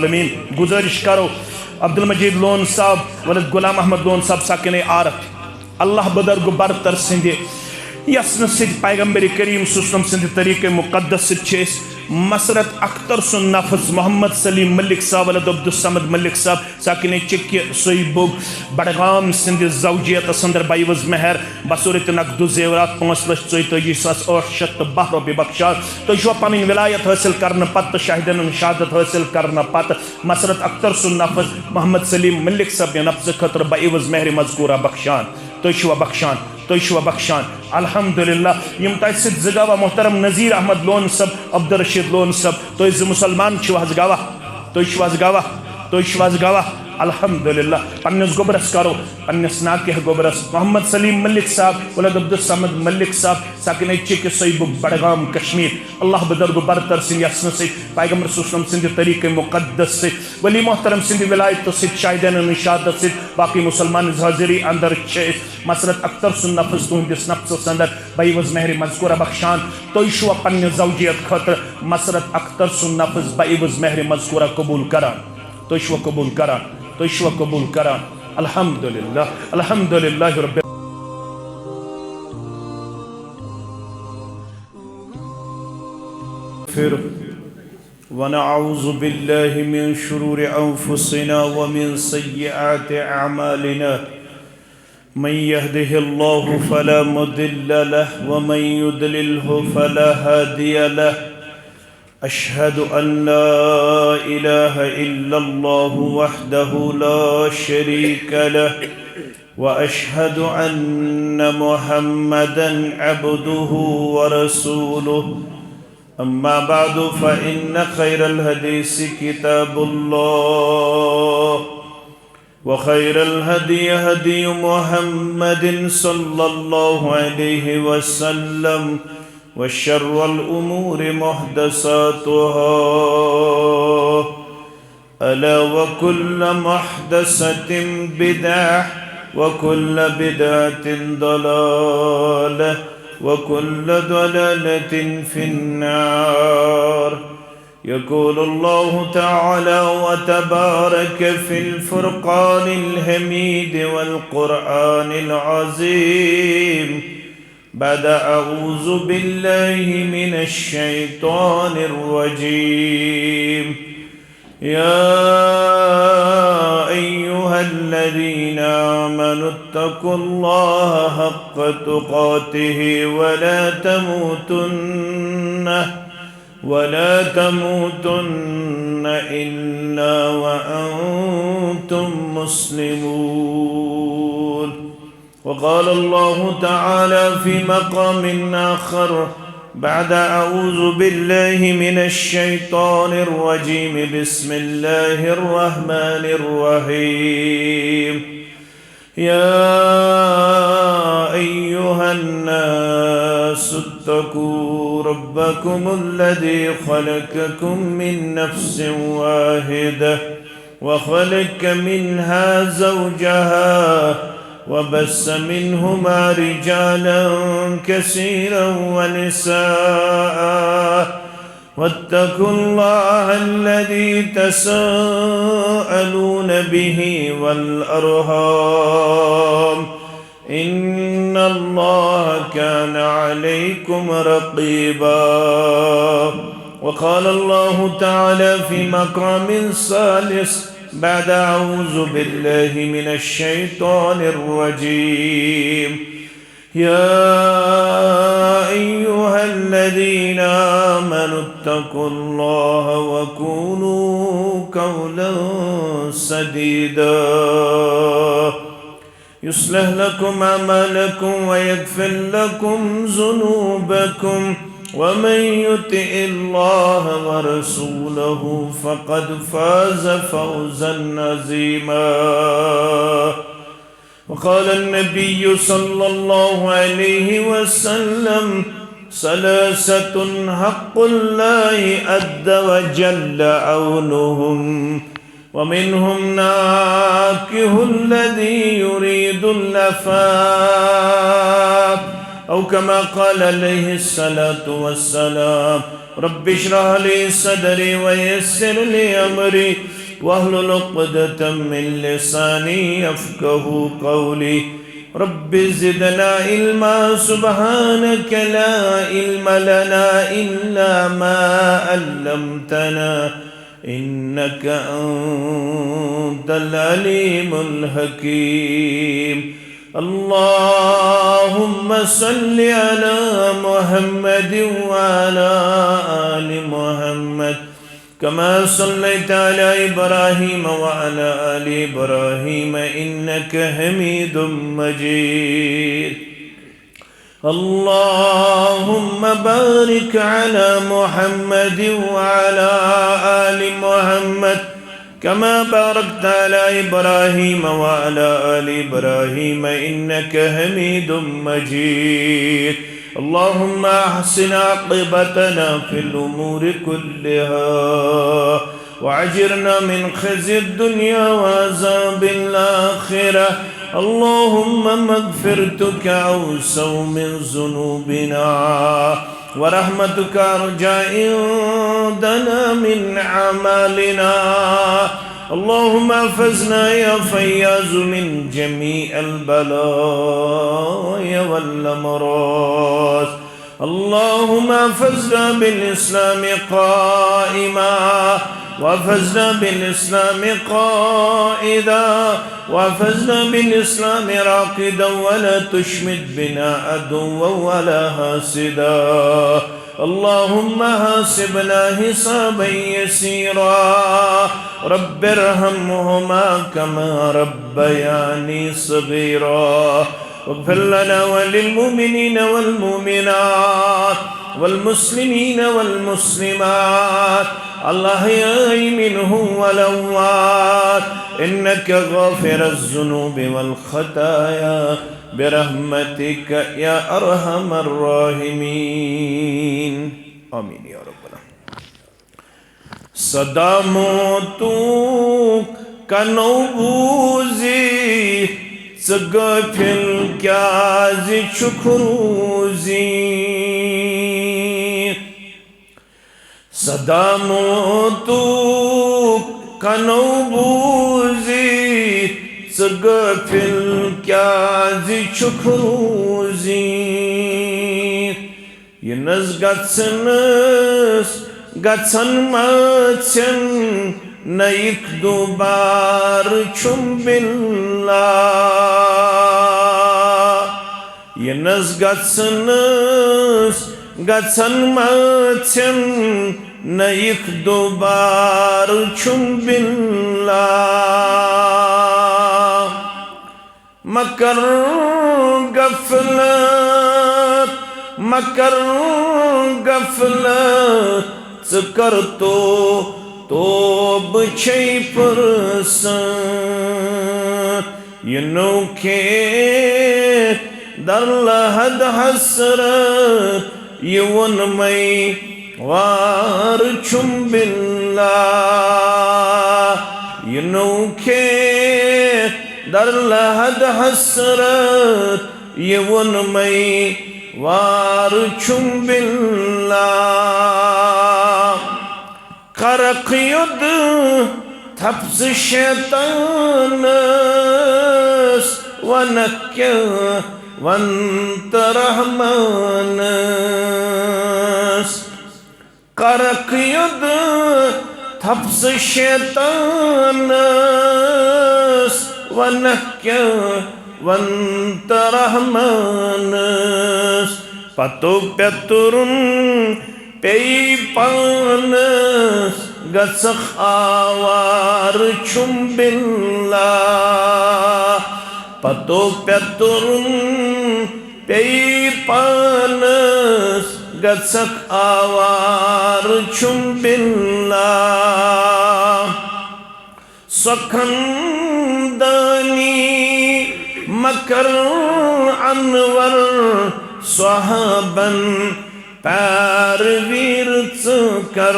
गुजारिश करो अब्दुल मजीद लोन साहब वलद गुलाम अहमद लोन साहब साकिन आरत अल्लाह बदर गुबरतर सिंध यसन सिद पैगंबर करीम सुसलम सिंध तरीके मुकद्दस सिद मसरत अख्तर सुन नफस मोहम्मद सलीम मलिक साहब वलद अब्दुल समद मलिक साहब साकिन चिक्य सोईबुग बड़गाम सिंध जौजियत संदर बाईवज मेहर बसूरत नकदु जेवरात 5,44,810 रुपये बख्शा तो पन विलायत हासिल करने पत शाहिदन शहादत हासिल करने पत मसरत अख्तर सुन नफस मोहम्मद सलीम मलिक साहब नफ्स खतर बाईवज मेहर मजकूरा बख्शान तो बख्शान अल्हम्दुलिल्लाह यम तह गवाह मोहतरम नज़ीर अहमद लोन सब अब्दुल रशीद लोन सब तो मुसलमान गवाह अल्हम्दुलिल्लाह पन्नस गोबरस करो पन्नस नाके गोबरस मोहम्मद सलीम मलिक साहब वलद अब्दुल समद मलिक साहब साकिन चिक सईबुग बड़गाम कश्मीर अल्लाह बदरगु बरतर सिंध यसन से पैगंबर सुसलम सिंध तरीके मुकद्दस से वली मोहतरम सिंध विलायत से शाहिदन शहादत से बाकी मुसलमान हाजिरी अंदर मसरत अख्तर सुन नफस तुहदिस नफ्स अंदर बाईवज मेहर मजकूरा बख्शान तो पन्न जौजियत खतर मसरत अख्तर सुन नफस बाईवज मेहर मजकूरा कबूल करान तो कबूल करान अल्हम्दुलिल्लाह रब्बिल फिर वनऊज़ु बिल्लाहि मिन शुरूरि अंफुसिना व मिन सय्यिआति अअमालिना मन यहदिहिल्लाहु फला मुदिल्ल लहु व मन युद्लिल्हु फला हादिय लहु अशहदु अल्ला इलाहा इल्लल्लाहु वहदहु ला शरीका लहु व अशहदु अन्न मुहम्मदन अब्दुहु व रसूलुहु अम्मा बादु फ़इन्न खैरल हदीस किताबुल्लाह व खैरल हदी हदी मुहम्मदिन सल्लल्लाहु अलैहि वसल्लम व शर्रल उमूरि मुहदसातुहा अला व कुल्ल मुहदसतिन बिदअह व कुल्ल बिदअतिन दलालह व कुल्ल दलालतिन फिन्नार यक़ूलुल्लाहु तआला व तबारक फिल फ़ुरक़ानिल हमीद वल क़ुरआनिल अज़ीम बाद अऊज़ु बिल्लाहि मिनश शैतानिर रजीम या अय्युहल्लज़ीना आमनुत्तक़ुल्लाह हक़्क़ तुक़ातिहि वला तमूतुन्न इल्ला व अंतुम मुस्लिमून वक़ाल अल्लाहु तआला फ़ी मक़ामिन आख़र बाद अऊज़ु बिल्लाहि मिनश शैतानिर रजीम बिस्मिल्लाहिर रहमानिर रहीम या अय्युहन नासु इत्तक़ू रब्बकुमुल्लज़ी ख़लक़कुम मिन नफ़्सिन वाहिदह व ख़लक़ मिन्हा ज़ौजहा वबस्स मिन्हुमा रिजालन कसीरन व निसाअ वत्तक़ुल्लाह अल्लज़ी तसाअलून बिही वल अर्हाम इन्नल्लाह कान अलैकुम रक़ीबा वक़ाल अल्लाहु तआला फ़ी मक़ामिन सालिस बाद अऊज़ु बिल्लाहि मिनश शैतानिर रजीम या अय्युहल्लज़ीना आमनुत्तक़ुल्लाह व क़ूलू क़ौलन सदीदा युस्लिह लकुम अमालकुम व यग़फ़िर लकुम ज़ुनूबकुम वमन युतिइल्लाह व रसूलहु फ़क़द फ़ाज़ फ़ौज़न अज़ीमा वक़ाल अन्नबिय्यु सल्लल्लाहु अलैहि वसल्लम सलासतुन हक़्क़ुल्लाहि अज़्ज़ व जल्ल औनुहुम व मिन्हुम नाकिहुल्लज़ी युरीदुल अफ़ाफ़ أو كما قال عليه الصلاة والسلام رب اشرح لي صدري ويسر لي أمري واحلل عقدة من لساني يفقهوا قولي رب زدنا علما سبحانك لا علم لنا إلا ما علمتنا إنك أنت العليم الحكيم اللهم صل على محمد وعلى آل محمد كما صليت على إبراهيم وعلى آل إبراهيم إنك حميد مجيد اللهم بارك على محمد وعلى آل محمد كما باركت على إبراهيم وعلى آل إبراهيم إنك حميد مجيد اللهم أحسن عاقبتنا في الأمور كلها وأجرنا من خزي الدنيا وعذاب الآخرة اللهم مغفرتك أوسع من ذنوبنا ورحمتك أرجى عندنا من أعمالنا اللهم احفظنا يا فياض من جميع البلايا والأمراض اللهم احفظنا بالإسلام قائما واحفظنا بالإسلام قائدا واحفظنا بالإسلام راقدا ولا تشمت بنا عدوا ولا حاسدا اللهم حاسبنا حسابا يسيرا رب ارحمهما كما ربياني صغيرا واغفر لنا وللمؤمنين والمؤمنات والمسلمين والمسلمات الأحياء منهم والأموات إنك غافر الذنوب والخطايا برحمتك يا أرحم الراحمين آمين يا رب सदा मोतू कनौबूजी सगफिल क्या जिखरूजी सदा मोतू कनौबूजी सगफिल क्या जिखरूजी यनस गत्सनस गत्सन मत्सन नईक दुबार चुम्बिल्ला यनस गत्सनस गत्सन मत्सन नईक दुबार चुम्बिल्ला मकर गफलत मकर गफलत कर तो बचे परसन ये नौके दर लहद हसरत ये वन मई वार चुम्बिल्ला ये नौके दर लहद हसरत ये वन मई वार चुम्बिल्ला करक युद्ध थप्स शैतानस वनक्य वंत रहमानस करक युद्ध थप्स शैतानस वनक्य वंत रहमानस पतो पेतुरुन Peypanes gatsakh awar chumbilla pato peturun peypanes gatsakh awar chumbilla sakhandani makar anwar sahaban परवीरच कर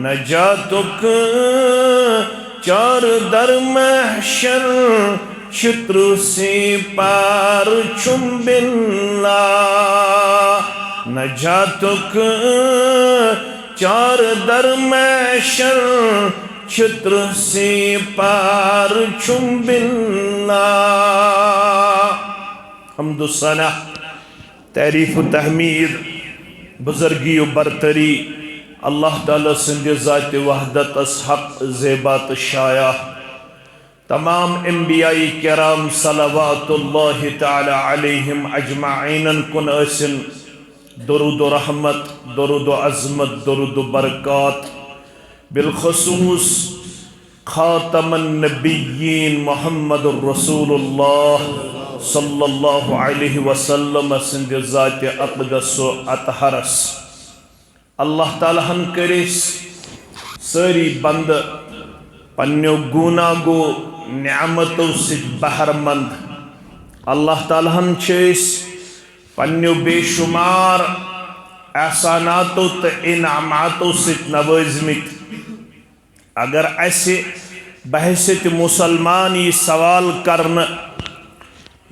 नजातुक चार दर महशर चित्र से पार चुंबिल्ला नजातुक चार दरमैशर चित्र से पार चुंबिल्ला। हम्दुसना तारीफ तहमीद बुजुर्गी बरतरी अल्लाह ताला सिंध ज़ात वहदत हक ज़ेबात शाया तमाम अंबियाई किराम सलवातुल्लाहि तआला अलैहिम अजमाइन कुन असिन दुरूद रहमत दुरूद अज़मत दुरूद बरक़ात बिलखुसूस खातमन नबिय्यीन मुहम्मदुर रसूलुल्लाह सल्लल्लाहु अलैहि वसल्लम सिंध ज़ात अक़दस अतहरस अल्लाह ताला हन करिस सारी बंद पन्यो गुनागो नियामतों से बहरमंद अल्लाह ताला हन छेस पन्यो बेशुमार एहसानातों तो इनामातों से नवाज़मित। अगर ऐसे बहसित मुसलमान ये सवाल करना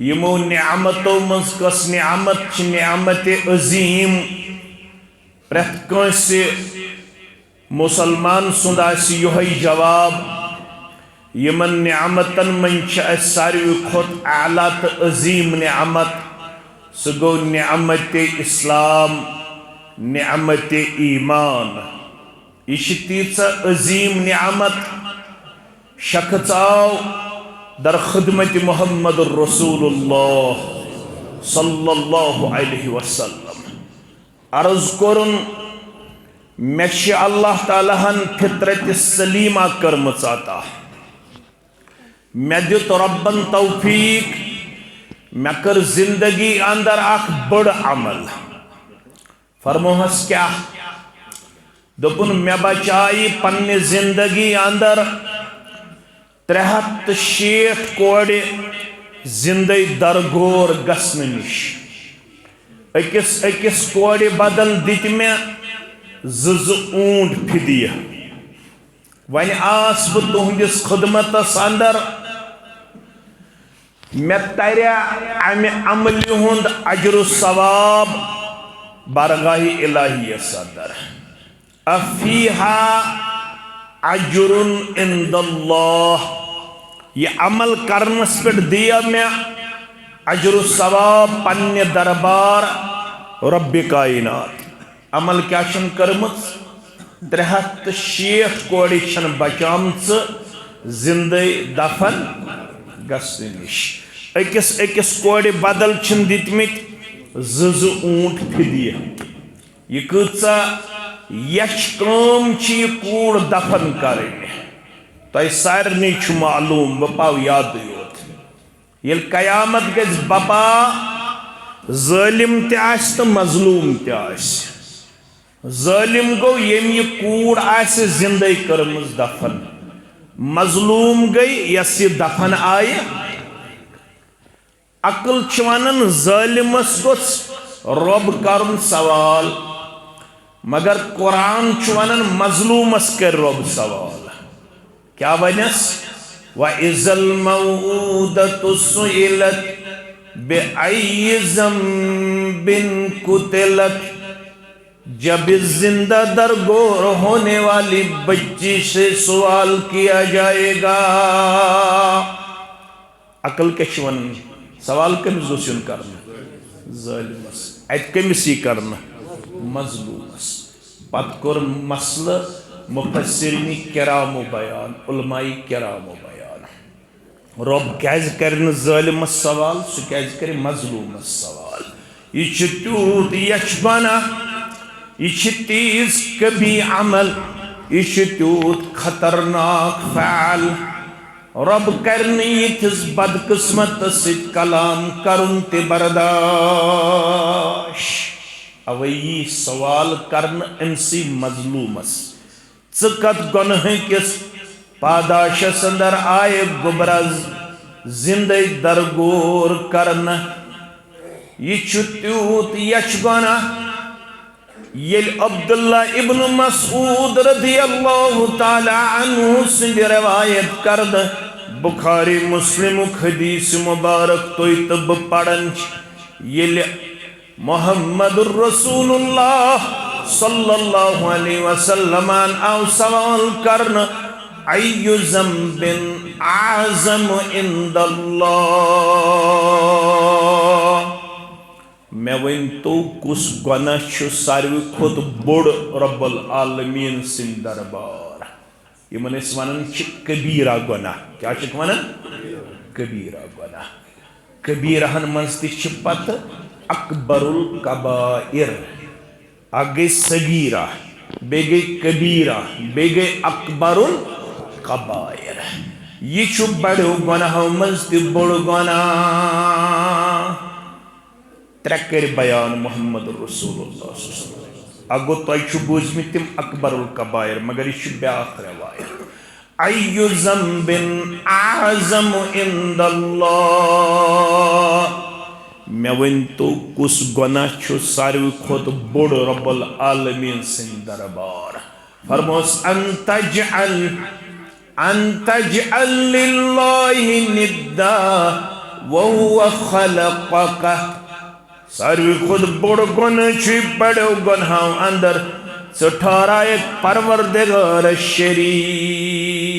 यमो नियामतों मज कस नियामत नियामत अजीम प्रत कंसे मुसलमान सुंद यही जवाब यमन नियामतन मन सारवी खुद आला तो अजीम नियामत सह गो नियामत इस्लाम नियामत ईमान। यह तीच अजीम नियामत शख्स आव दर खिदमत मुहम्मद रसूलुल्लाह सल्लल्लाहु अलैहि वसल्लम अर्ज कोरुन मे अल्लाह ताला हन फितरत सलीमा कर्मच अता मे दित रब्बन तौफीक मे कर जिंदगी अंदर अख बड़ अमल फरमोहस क्या दोपुन मे बचाई पन्ने जिंदगी अंदर 360 कोड़ जिंदगी दरगोर गसन निश अकिस अकिस कोड़ बदल दित मे ज़ ऊंट फिदिया वन आस बह तुहदिस खिदमतस अंदर मे तरया अमे अमल हुंद अजर सवाब बारगाही इलाहियस अंदर अफीहा अजरुन इंदल्लाह ये अमल करनस पे दिया मे अजर सवाब पन्ने दरबार रब्बे कायनात। अमल क्या कर्मच 360 कोड़ बचाम जिंदगी दफन गसन निश अकिस अकिस कोड़ बदल दितमित ज़ ऊंट फिदिया यह कचा यश कम कूड़ दफन कर तह सारे मालूम बह पाव याद योत ये कयामत गज बपा ज़ालिम तो मजलूम ज़ालिम गो यम यह कूड़ जिंदगी कर्मज दफन मजलूम गई यस यह दफन आय अकल वन ज़ालिमस गोस रब कर सवाल मगर कुरान वन मजलूमस कर रब सवाल क्या वनस व इज़ल मऊदतु सुइलत बिअय्यि ज़ंबिन कुतिलत जब जिंदा दरगोर होने वाली बच्ची से सवाल किया जाएगा। अकल के वन सवाल कमिस करना ज़ालिमस अत कमिस करना मजलूमस पत कोर मसल मुफस्सिरीन किरामो बयान उलमाई किरामो बयान रब क्या कर ज़ालिमस सवाल सह क्या कर मजलूमस सवाल यह तूत यश बना यह तीज कभी अमल यह तूत खतरनाक फ़ाल रब करने यथिस बदकिस्मत सित कलाम करुन ते बर्दाश अवई सवाल करन अमसी मजलूमस कत गुनह किस पादाशस अंदर आए गुबरज जिंदगी दरगोर करन यह त्यूत यश गुना ये अब्दुल्ला इब्न मसूद रज़ियल्लाहु ताला अन्हु से रिवायत करद बुखारी मुस्लिम हदीस मुबारक तो तब पढ़न ये मोहम्मदुर रसूलुल्लाह सल्लल्लाहु अलैहि वसल्लम आव सवाल करन अय्यु ज़म्बिन आज़म इंदल्लाह मैं वन तो कुछ गुनाह छु सारवी खुद बोड़ रब्बुल आलमीन सिंद दरबार ये मन वनान कबीरा गुनाह क्या वनान कबीरा गुनाह कबीरहन मज पत अकबरुल कबाइर आ गई सगीरा बे गई कबीरा बे गई अकबरुल कबाइर ये बड़ो गुनाह मज बोड़ गुनाह त्रे बयान मोहम्मद रसूलुल्लाह अगो तुम बूझम तम अकबरुल कबाइर मगर यह ब्याख रवायत अय्यु ज़म्बिन आज़म इंदल्लाह मैं वन तो कुछ गुनाह छु सारवी खुद बोड़ रब्बुल आलमीन सिंद दरबार फरमोस अंतजअल लिल्लाहि निद्दा वहुव खलक़क सारवी खुद बोड़ गुनाह छु बड़ो गुनाह अंदर ठहरा एक परवरदिगार शरीक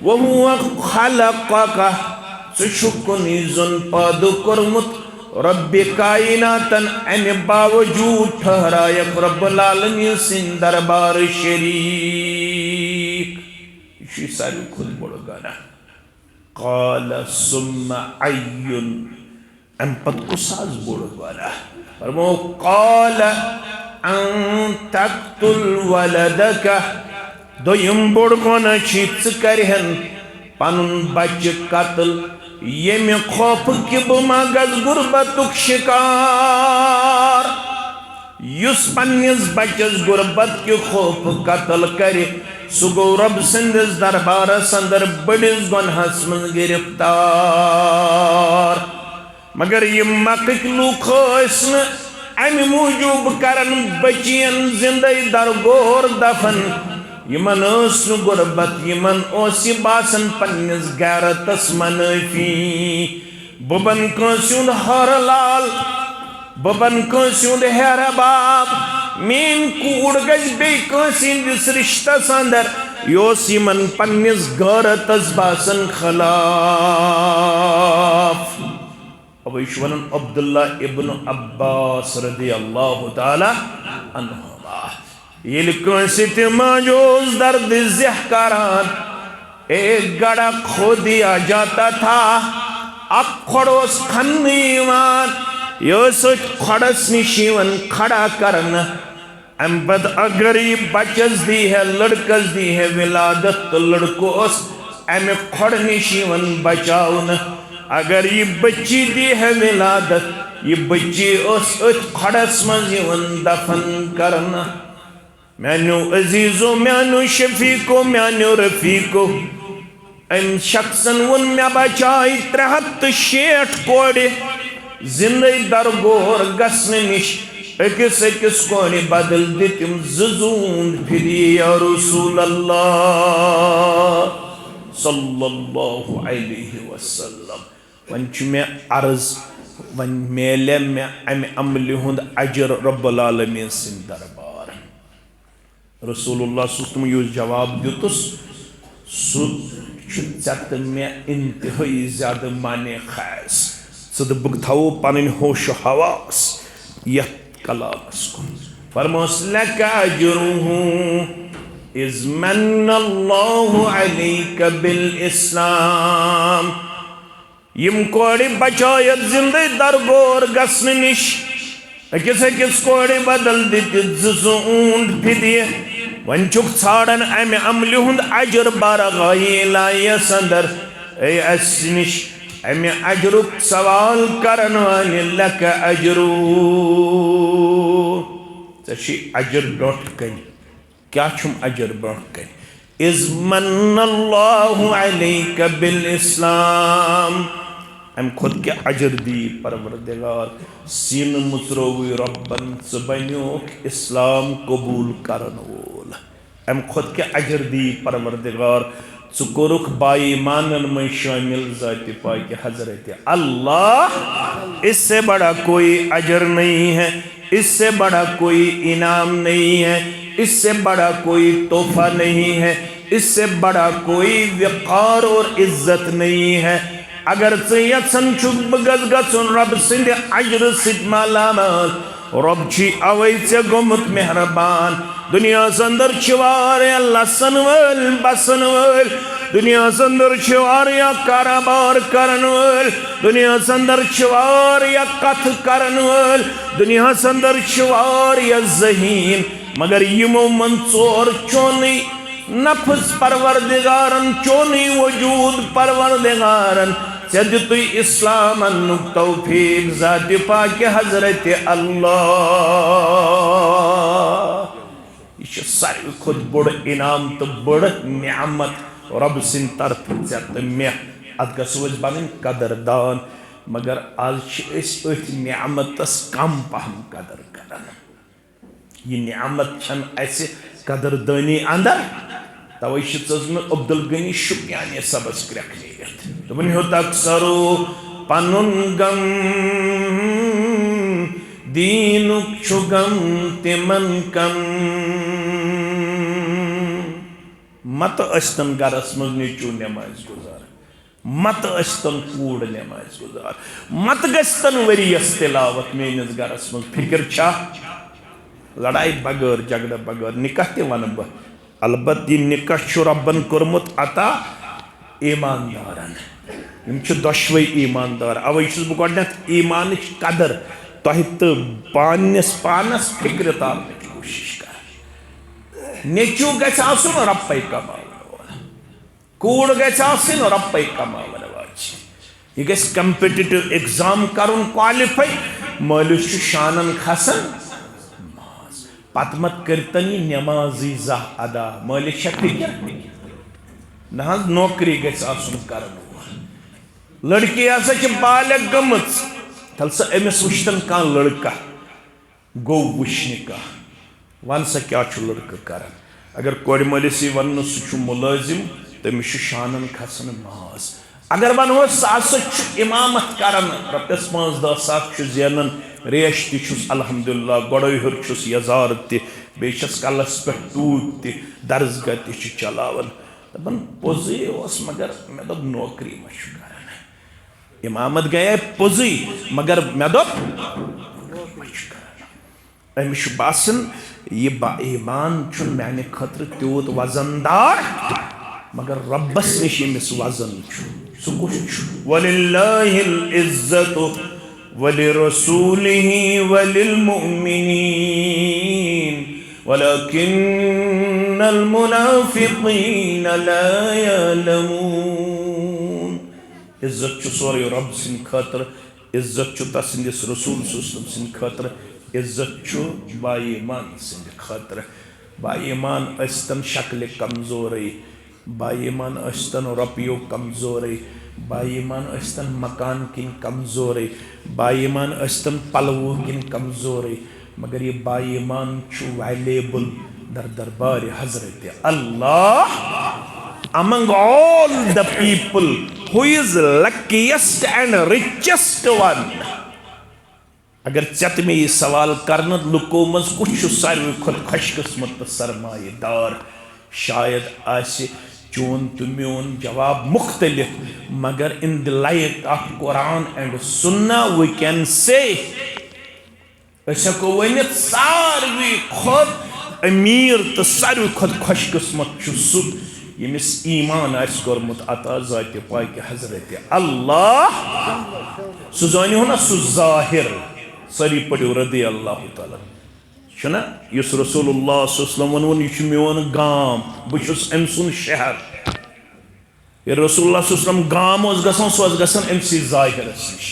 वहुव खलक़क सुकुनी जुन पादु कर्मुत रब्बे कायनातन अमे बावजूद ठहरा एक रब्बुल आलमीन सिंद दरबार शरीक यह सारवी खुद बोड़ गुनाह क़ाल सुम्मा अय्युन अम पत कुसाज बोड़ गुनाह फरमो क़ाल अन तक़्तुल वलदक दोयम बोड़ गुनाह छि च करहन पनुन बच्चे कत्ल ये खौफ कि बह मा गस गुरबतुक शिकार युस पन्निस बच्चस गुरबत के खौफ कत्ल करे सु गो रब सिंदिस दरबारस अंदर बड़िस गुनाहस मज गिरफ्तार मगर ये मक्क लूख अमि मूजूब करन बचियन जिंदे दरगोर दफन यमन गुरबत यमन बासन पन्निस गैरतस मनफी बबन कंसुंद हर लाल बबन कंसुंद हेर बाब मेन कूड़ गज बे कंसिंदिस रिश्तस अंदर योस यमन पन्निस गैरतस बासन खिलाफ अब वन अब्दुल्ला इब्न अब्बास रज़ियल्लाहु ताला अन्हुमा ये माजूज दर्द ज़ह करान एक गड़ा खो दिया जाता था अब खड़ोस खन्नीवान योस खड़स निशीवन खड़ा करना अम्बद अगर ये बचस दी है लड़कस दी है विलादत तो लड़कोस अमे खड़ निशीवन बचाउन अगर ये बच्ची दी है विलादत ये बच्ची उस खड़स मज दफन करना मैनु अजीजो मैनु शफीको मैनु रफीको अम शख्सन वन मे बचाई 360 कोड़े जिंदे दरगोर गसन निश अकिस अकिस कोड़े बदल दितिम ज़ूंद फिरी या रसूल अल्लाह सल्लल्लाहु अलैहि वसल्लम वन मे अर्ज वन मेले मे अमे अमल हुंद अजर रब्बुल आलमीन सिंद दरबार रसूलुल्लाह सुस्तम यो जवाब दितुस सु चत मे इंतहाई ज्यादा माने खास सद बुक थाओ पन होश हवास यत कलामस को फरमोस लक अजरुहु इज मन्नल्लाहु अलैका बिल इस्लाम यम कोड़े बचायत जिंदे दरगोर गसन निश अकिस अकिस कोड़े बदल दित ज़ूंद फिदिय वन चुक छाड़न अमे अमल हुंद अजर बारगाही लायस अंदर ए निश अमे अजरुक सवाल करन वाले लक अजरू ची अजर ब्रोट कन क्या छुम अजर ब्रोट कन इज मन्नल्लाहु अलैका बिल इस्लाम अम खुद के अजर दी परवरदिगार सीन मुसरोवी रब्बन सबन्योक इस्लाम कबूल करन वोल अम खुद के अजर दी परवरदिगार कोरुख बाईमानन में शामिल ज़ात पाक हजरत अल्लाह। इससे बड़ा कोई अजर नहीं है, इससे बड़ा कोई इनाम नहीं है, इससे बड़ा कोई तोहफा नहीं है, इससे बड़ा कोई वक़ार और इज्जत नहीं है। अगर यसन गसन रब सिंध अजर सित मालामाल, रब छी अवै से गोमुत मेहरबान। दुनिया अंदर वारिया लसन वल बसन वल, दुनिया अंदर वारिया कारोबार करन वल, दुनिया अंदर वारिया कथ करन वल, दुनिया अंदर वारिया ज़हीन, मगर यमो मन चोर चोनी नफ्स परवरदिगारन, चोनी वजूद परवरदिगारन चे दितु इस्लाम तौफीक ज़ात पाक हजरत अल्लाह। यह सारे खुद बड़ इनाम तो बड़ नियामत रब सिंद तरफ तो मे अत गो बन कदरदान, मगर आज अथ नियामतस कम पहम कदर कर। यह नियामत छन ऐसे कदरदानी अंदर, तवे अब्दुल गनी शुक्यानी सबस क्रख दोपन हो तक्सरो पनुन गम दीनुक छुगम तिमन कम। मत अस्तन गरस मज नीचू नमाज गुजार, मत अस्तन कूड़ नमाज गुजार, मत गस्तन वरियस तिलावत मेनिस गरस मज। फिक्र छा लड़ाई बगैर झगड़ा बगैर निकाह ते वन बह, अलबत यह निकाह रब्बन कोरमुत अता ईमानदारन, दशवे ईमानदार। अवे बह गोडनेथ ईमान कदर तह तो पानस पानस फिक्र तारने की कोशिश कर। नेचू गु रप्पे कमावन, कूड़ गु रप्पे कमावन वाज। यह गस कम्पिटिटिव एग्जाम करुन क्वालिफाई, मालिस शानन खसन माज, पत मत करतनी नमाजी जाह अदा। मालिस फिक्र ना नौकरी गुन कर, लड़की हसा बालग गम तल सा अमिस वुचन कह लड़का गो वुचन कह वन सा क्या लड़का कर। अगर कोर मलिस वन सह मुलाजिम तमिस शानन खसन माज। अगर वनो सह इमामत कर रपस 5-10 साथ जेनन, रेश तुस अल्हम्दुलिल्लाह, गोड़ो हर यजार तस कलस पे टूत दर्जगह तह चलावन। दपन पोजे मगर मे दोप नौकरी मा कर, इमामत गए पोजी मगर मे दोप अमिस बासन यह बा ईमान माने खतर त्यूत वजनदार, मगर रब्बस निश अमिस वजन सह कुछ। वलिल्लाहिल इज्जतु वलिरसूलिहि वलिलमुमिनीन वलकिन्नल मुनाफिकीन ला यअलमून। इज्जत सोरे रब सिंद खतर, इज्जत तसंदिस रसूल सिंद खतर, इज्जत बाईमान सिंद खतर। बाईमान अस्तन शक्ल कमजोर, बाईमान अस्तन रपियो कमजोर, बाईमान अस्तन मकान किन कमजोर, बाईमान अस्तन पलवो किन कमजोर, मगर ये बाईमान वैल्यूबल दर दरबार हजरत अल्लाह। Among all the people, who is luckiest and richest one? अगर चत में ये सवाल करना लुको मज कुछ सारे खुद खुशकिस्मत सरमाएदार, शायद आसे चोन तो म्योन जवाब मुख्तलिफ, मगर in the light of Quran and सुन्ना वी कैन से वन सारे खुद अमीर तो सारे खुद खुशकिस्मत यमिस ईमान कोरमुत अता ज़ात पाक हजरत अल्लाह। सह जानो ना सह ज़ाहिर सारी पढ़ो रदी अल्लाह ताला छना युस रसूलुल्लाह सल्लल्लाहु अलैहि वसल्लम यह मोन गाम बहुस अम सुन शहर। ये रसूलुल्लाह सल्लल्लाहु अलैहि वसल्लम गाम गसान सह गसान अमसी ज़ाहिरस निश।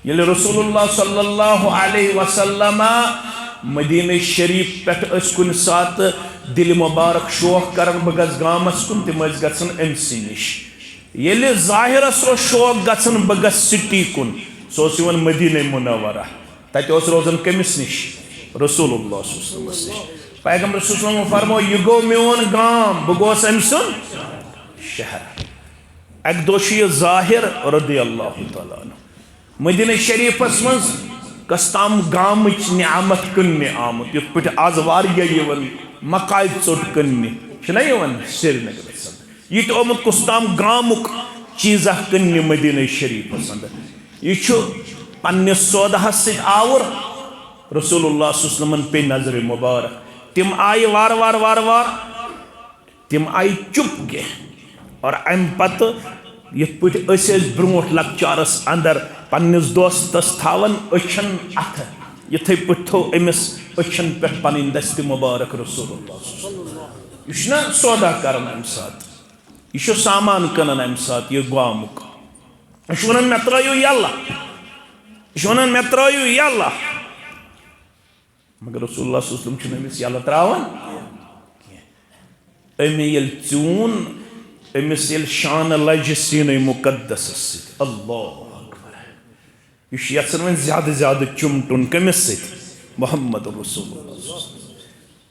ये रसूलुल्लाह सल्लल्लाहु अलैहि वसल्लम मदीना शरीफ पे कुन सात दिल मुबारक शौक कर बह गस गामस कुन तम गसन अमसी निश। ये ज़ाहिरस शौक गसन बह गस सिटी कुन सह मदीना मुनव्वरा तत रोजान कमिस निश रसूलुल्लाह सल्लल्लाहु अलैहि वसल्लम। पैगंबर सल्लल्लाहु अलैहि वसल्लम फरमो यह गो मोन गाम बह गोस अम सुन शहर एक दोषी ज़ाहिर रदियल्लाहु तआला अन्हु मदीना शरीफस मज कस्ताम गामच नियामत कन्ने आमुत युथ पे आज वारिया मकाय चोट कन्ने श्रीनगर यह ओमुत कुस्ताम गामुक चीज़ा कन्ने मदीना शरीफस अंदर यह पन्ने सौदहस सत आवर रसूलुल्लाह सल्लल्लाहु अलैहि वसल्लम पे नजर मुबारक तिम आय वार वार वार वार तिम आय चुप के और अम पत यथ पे ब्रोट लकचारस अंदर पन्निस दोस्तस थावन अछन अथ यथे पे थो अमिस अछन पे पन दस्त मुबारक रसूलुल्लाह यह सौदा कर अम सात यह सामान कन अम सात यह गामुक यह वन मे त्रो यल्ला यह वन मे त्रो यल्ला मगर रसूलुल्लाह सल्लल्लाहु अलैहि वसल्लम यल्ला त्रावन अमे यल चून अमिस यल शान लज सीन मुकद्दस अल्लाह अकबर यह यसन वन ज्यादा ज्यादा चुमटुन कमिस सत मोहम्मद रसूलुल्लाह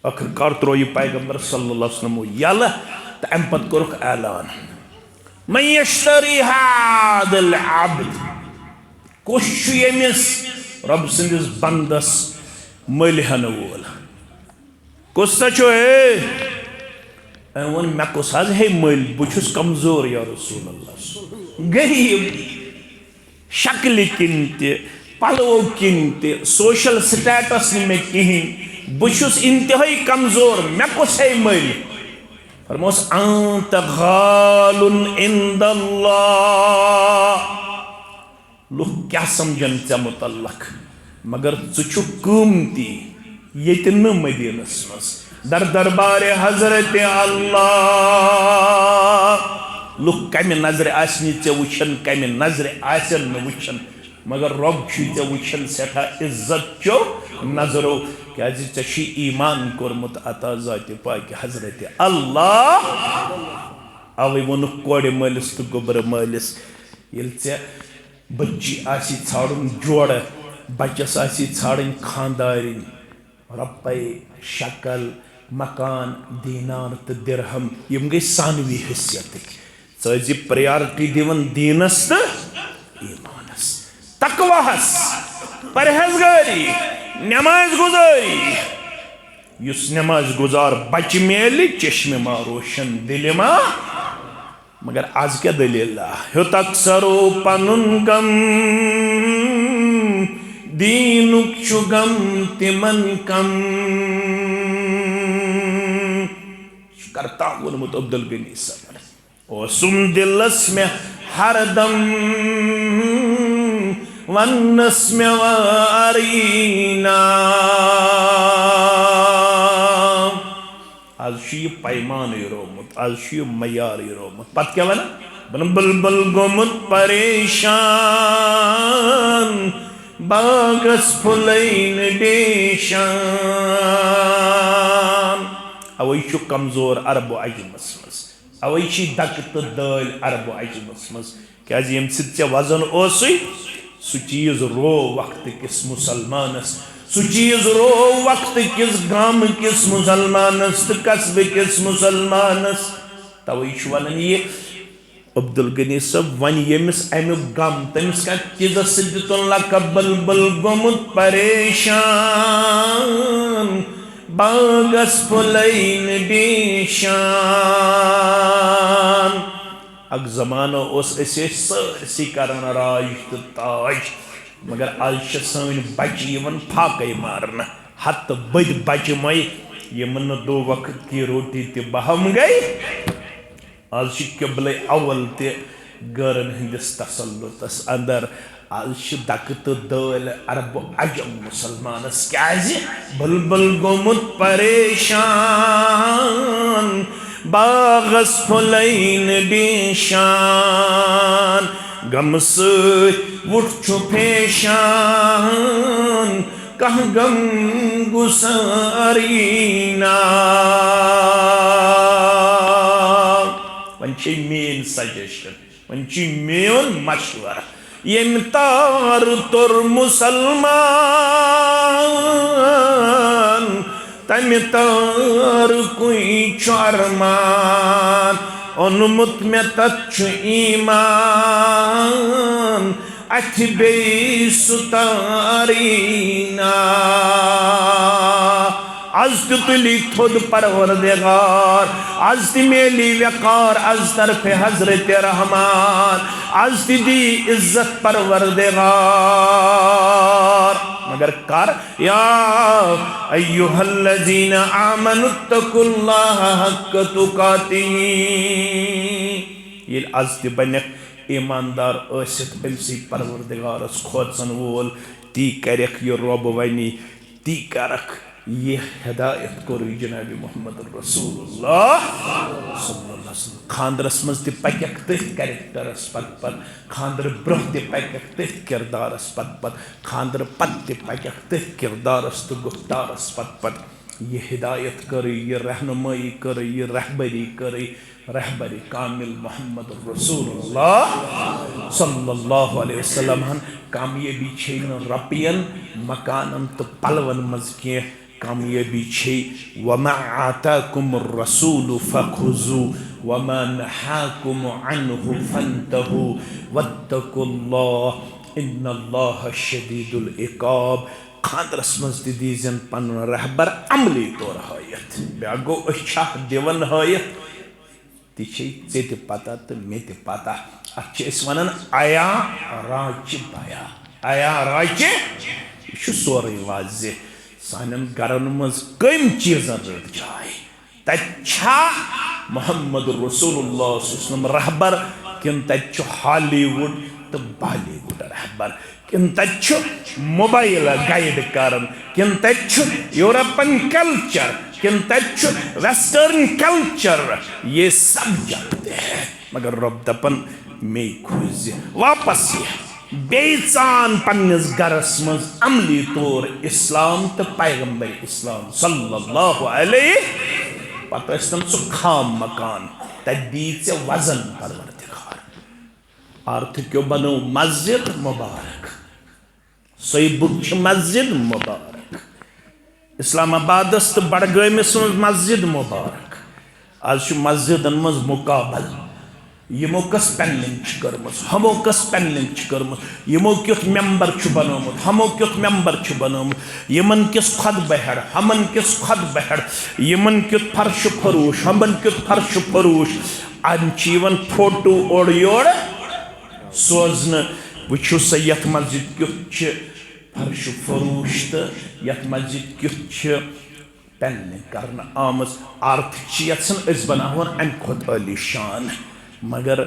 आखिरकार त्रो यह पैगंबर सल्लल्लाहु अलैहि वसल्लम यल्ला तो अम पत कोरुख ऐलान मन यश्तरी हादल अब्द कुछ यमिस रब सिंदिस बंदस मल हन वोल कुछ वन मे कुछ हे मल बहुस कमजोर या रसूलुल्लाह गरीब शक्ल किन पलो किन सोशल स्टेटस मे कहें बहुस इंतहाई कमजोर मे कुछ हे मल फरमोस अंत गालुन इंदल्लाह लुक क्या समझन चे मुतल्लक मगर चुछु कीमती ये मदीनस मज दर दरबार हजरत अल्लाह लुक कम नजर आसनी चे वुचन कम नजर आसन न वुचन मगर रब चे वुचन सठा इज्जत चो नजरो क्या चे ईमान कोरमुत अता जात पाक हजरत अल्लाह अवे वोन कोड़ मलिस तो गोबर मलिस ये चे बच्ची आसी छाड़न जोड़ बच्चस आसी छाड़न खानदारी रपे शक्ल मकान दीनार तो दिरहम यम गई सानवी हैसियत ची प्रायोरिटी दिवन दीनस तो ईमानस तकवाहस परहेजगारी नमाज गुजारी युस नमाज गुजार बच मेल चश्मे मा रोशन दिल मा मगर आज क्या दलील हुतक सरो पनुन गम दीनुक चुगम तिमन कम करता वोनमुत अब्दुल गनी साहब ओ सुम दिलस में हरदम वन्नस में वारीना आज पैमान रोमुत आज मयार रोमुत पत क्या वन बन बलबल गोमुत परेशान बागस फुलैन डेशान अवै कमजोर अरब अजमस मज अवै दक तो दल अरब अजमस मज क्या यम चे वजन सह चीज रो वक्त किस मुसलमानस सह चीज रो वक्त किस गाम किस मुसलमानस तो कस्ब किस मुसलमानस तवे वन ये अब्दुल गनी सब वन यमिस अमुक गम तमिस क्या चीज सिद्दुन लकबल बल गोमुत परेशान बागस फुलैन डेशान अग जमानो सरसी करन राज तो ताज मगर आज सन बच्चे फाके मारन हत बद बच्चे मई यमन दो वक्त की रोटी ते बहम गई आज किबल अवल ते गरन हंदिस तसल्लुतस अंदर आज दक तो दल अरब अजम मुसलमानस क्या बलबल गोमुत परेशान बागस फुलैन डेशान गम उठ फेशान कह गम गुसारीना one main suggestion one main मशवरा यम तार तुर मुसलमान तम तार कोई चरमान ओनमुत में तच्छु ईमान अथ बेसुतारीना आज तुली थोद परवरदिगार आज मेली वकार आज तरफ हजरत रहमान आज दी इज्जत परवरदिगार मगर कर या अय्युहल्लज़ीना आमनुत्तकुल्लाह हक्क तुकातिही ये आज बनेक ईमानदार असित अमसी परवरदिगारस खोचन वोल ती करख ये रब वनी ती करख ये हिदायत कोर जनाब मोहम्मद रसूलुल्लाह सल्लल्लाहु अलैहि वसल्लम खानदरस मज त पकक तथ कैरेक्टरस पत खानदर ब्रोह त पकक तथ किरदारस पत खानदर पत त पकक तथ किरदारस तो गुफ्तारस पत ये हिदायत कर ये रहनुमाई कर ये रहबरी कामिल मोहम्मद रसूलुल्लाह सल्लल्लाहु अलैहि वसल्लम कामयाबी छे न रपियन मकानन तो पलवन मज के कामयाबी छे वमा आताकुम रसूल फखुजू वमा नहाकुम अन्हु फंतहु वत्तकुल्लाह इन्नल्लाह शदीदुल इकाब खानदरस मज दीजन पन रहबर अमली तौर हयत बेगो अच्छा दिवन हयत ती पता तो मे पता अस वन आया राच बया आया राच यह सोरे वाजे सान गरन मज कम चीजन रट जाए तथा मोहम्मद रसूलुल्लाह रहबर किन तथ हॉलीवुड तो बॉलीवुड रहबर किन तथ मोबाइल गाइड कर किन तथ यूरोपन कल्चर किन तथ वेस्टर्न कल्चर ये सब जानते हैं मगर रब दपन मे खोज वापस बेचान पन्निस गरस मज अमली तौर इस्लाम तो पैगंबर इस्लाम सल्लल्लाहु अलैहि पतम सु खाम मकान तदी वजन परवरदिगार अर्थ क्यों बनो मस्जिद मुबारक सोईबुक मस्जिद मुबारक इस्लामाबाद तो बड़गमिस मस्जिद मुबारक आज मस्जिदन मज मुकाबल यमो कस पेनलिंग कर्मस हमो कस पेनलिंग कर्मस यमो क्युत मेंबर बनोमुत हमो क्युत मेंबर बनोमुत यमन किस खद बहड़ हमन किस खद बहड़ यमन क्युत फर्श फरूश हमन क्युत फर्श फरूश अन फोटो ओड़ योड़ सोजन वुचु स यथ मस्जिद क्युत फर्श फरूश तो यथ मस्जिद क्युत पेनलिंग करना आमस अर्थ यन बनावन अम खुद अली शान मगर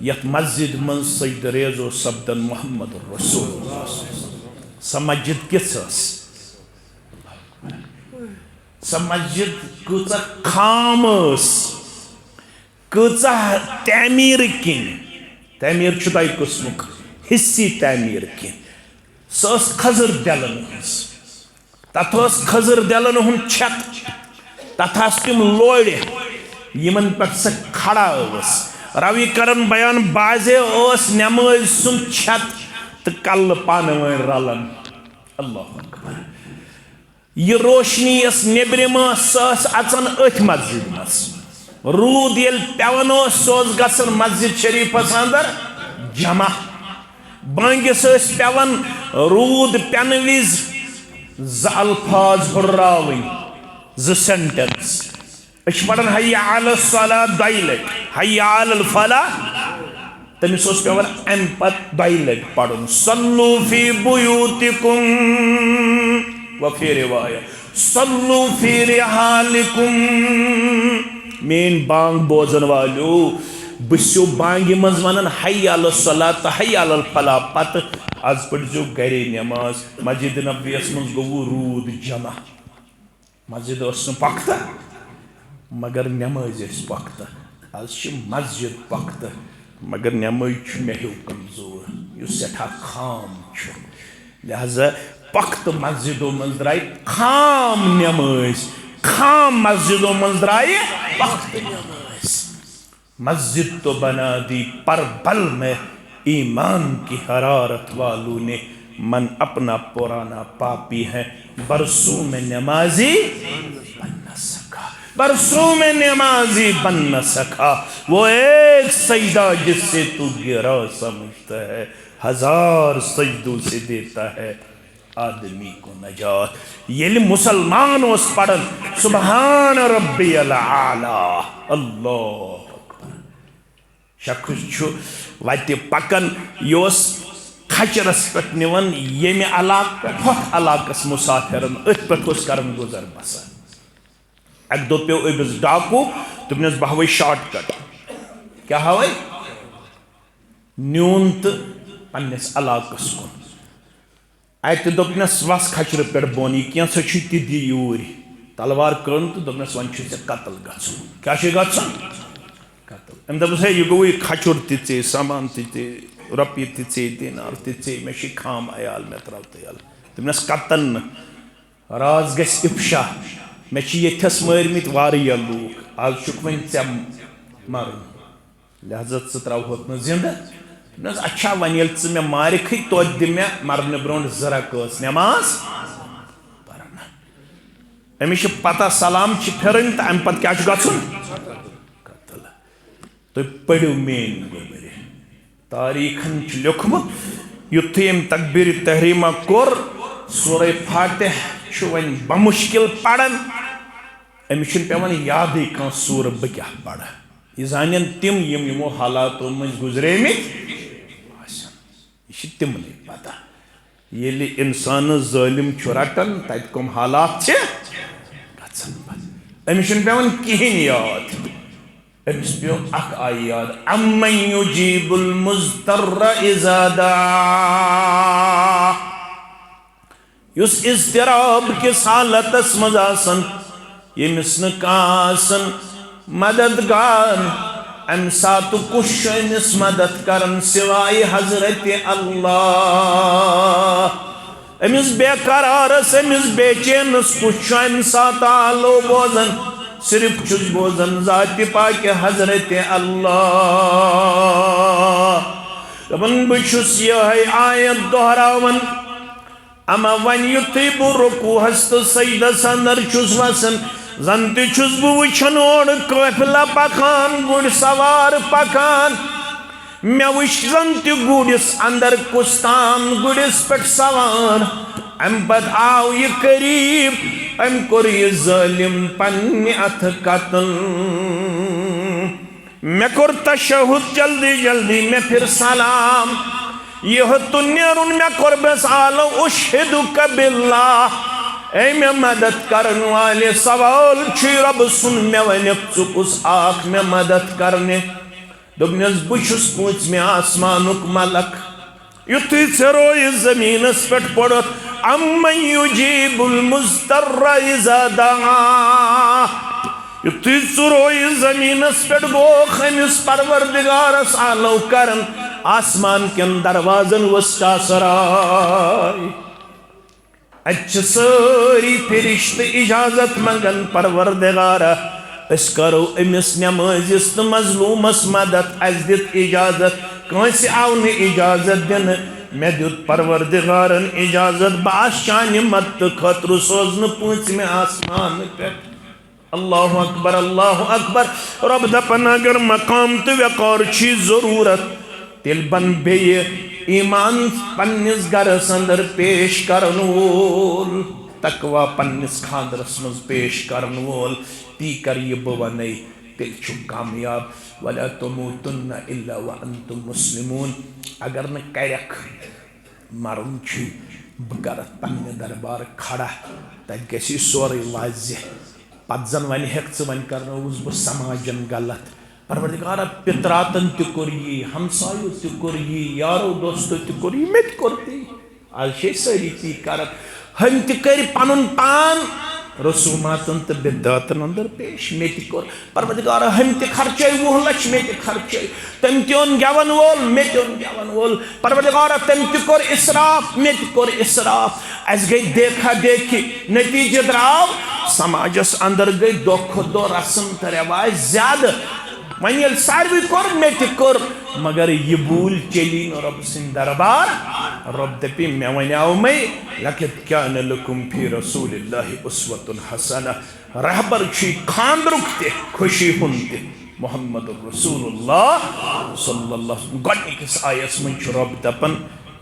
यथ मस्जिद मन सजद रेजो सब्दन मोहम्मद रसूलुल्लाह स मस्जिद किस स मस्जिद कूचा खाम कूचा तमीर किन तमीर दो किस्मुक हिस्सी तमीर किन सस खजर दलन तथ खजर दलन हुन छत तथा तम लोड़ यमन पे स खड़ा रवि करन बयान बाजे नमाज सुन छत तो कल पान रलन अल्लाह अकबर यह रोशनी नेबरम अचन अथ मस्जिद मज रूद ये पेवन सोस गसन मस्जिद शरीफस अंदर जमा बांगिस पेवन रूद पेन विज ज अल्फाज हुर्रावन ज सेंटेंस पढ़ान हय्या अला सलाह दई लट हय्या अल फलाह तमिस पेवन अम पत दई लट पढ़न सल्लू फी बुयूतिकुम व फी रिवाया सल्लू फी रिहालिकुम मेन बांग बोजन वालो बसो बांगि मज वनन हय्या अला सलाह तो हय्या अल फलाह पत आज पढ़ो गरे नमाज मस्जिद नबवियस मज गो रूद जमा मस्जिद पख्ता मगर नमाज पख्त आज मस्जिद पख्त मगर नमाज मे हो कमजोर यह सठा खाम लिहाजा पख्त मस्जिदों मज द्राय खाम नमाज खाम मस्जिदों मज द्राय पख्त नमाज मस्जिद तो बना दी पर बल में ईमान की हरारत वालों ने मन अपना पुराना पापी है बरसों में नमाजी बन न सका बरसों में नमाजी बन न सका वो एक सजदा जिससे तू गिरा समझता है, हजार सजदों से देता है आदमी को नजात। ये मुसलमान उस पढ़न सुबहान रब्बियल आला, अल्लाह अकबर। शख्स वत पकन योस खचरस पे निवन ये इलाकस मुसाफिरन अथ पे करन गुजर बसर। अक दो पे अबिस डाकू दोपनस बह हवे शॉर्टकट, क्या हवे न्यून तो पन्नस इलाकस कुन अत दोपनस वस खचर पे बोन क्या सा दी यूर तलवार कन तो दोपनस वन कतल गन, क्या कतल। अम दस यह गो खचर ते सामान ते रुपये ते दिनार ते मे खाम अयाल मे त्राव तयाल दोपनस कतन राज गस इफ्शा मे यथस मरमित वारिया लूक आज चुक वन ऐ मरन लिहाजा च त्रावह न जिंदा। अच्छा वन ये मे मारिक तो दि मे मरने ब्रो जरकस नमाज पढ़न। अमिस पता सलाम फिरन तो अम पे क्या गन कतल। तुम पढ़ो मेन गोबर तारीखन लिखमुत युथु अम तकबीर तहरीमा कोर सूरह फातिह वन बमुश्किल पढ़न अमिस पेवान याद कह सूर बह क्या पढ़। यह जान तिम यमो हालातों मज गुजरे यह तिमन पता ये इंसान जालिम रटन तत कम हालात अमिस पेवान कहें याद। अमिस पे अख आई याद अम्मन युजीबुल मुज़्तर्र इज़ा दा, युस इज़्तिराब किस हालतस मज आसन यमिस न कासन मददगार अम सात कुश मदद करन सिवाय हजरत अल्लाह। अमिस बेकरारस अमिस बेचैनस कुश अम सात आलो बोजन सिर्फ चुस बोजन जाति पाक हजरत अल्लाह। दपन बहुस यह आयत दोहरावन अमा वन युथु बह रुकूहस तो सजदस अंदर चुस वसन जन तुस बह वुचन ओर काफिला पकान गुड़ सवार पकान मे वुच जन तुस अंदर कुस्तान गुड़िस पे सवार। अम पत आव यह करीब अम कोर यह जालिम पन्ने अथ कतल। मे कोर तशहुद जल्दी जल्दी मे फिर सलाम यह तो नेरुन मे कोर बस आलो उशहिदुक बिल्लाह। ए मे मदद करन वाले सवाल रब सुन मे वन चुकुस आख मे मदद करने दोपनस बहुस पूछ मे आसमानुक मलक युथु रोय जमीनस पे पड़त अम्मन युजीबुल मुज़्तर्र इज़ा दआ। युथु रोय जमीनस पे गो खमिस परवरदिगारस आलो करन आसमान के दरवाजन वस्ता सराय अच्छ सारी फरिश्त इजाजत मंगन परवरदिगारा अस करो अमिस नमाजिस तो मजलूमस मदद अस दित इजाजत कंस आव न इजाजत दिन मे दित परवरदिगारन इजाजत बास शान मत खतर सोजन पूछ में आसमान पे। अल्लाह अकबर अल्लाह अकबर। रब दपन अगर मकाम तो वकार छी जरूरत तिल बन बे ईमान पन्निस गरस अंदर पेश करन वोल तकवा पन्निस खानदरस मज पेश करन वोल ती कर ये बवन तिल छु कामयाब। वला तमूतुन्न इल्ला व अंतुम मुस्लिमून। अगर न करक मरुन छु बह करत पन्ने दरबार खड़ा तत गसी सोरे वाज़ेह पत जन वन हेक वन करनोस बह समाजन गलत। परवरदिगारा पितरातन तुर हमसायो तुर यारो दोस्तों तुर मे ती आज सारी ती कर हम कर पन पान रसूमातन तो बिदातन अंदर पेश मे कोर परवरदिगारा हम खर्चे 20 लक्ष मे खर्चे तम तोन गवन वोल मे तोन गवन वोल परवरदिगारा तम कोर इसराफ मे कोर इसराफ अस गई देखा देखी नतीजे द्राव समाजस अंदर गई दो खुद दो रस्म तो रिवाज ज्यादा वन ये सारवी कोर मे तोर मगर ये भूल चली न रब सिंह दरबार रब दपी मे वनाव मै लक़द कान लकुम फी रसूलिल्लाहि उस्वतुन हसना रहबर खानद्रुक ते खुशी हुन ते मोहम्मद रसूलुल्लाह सल्लल्लाहु गनिकस आयस मन रब दपन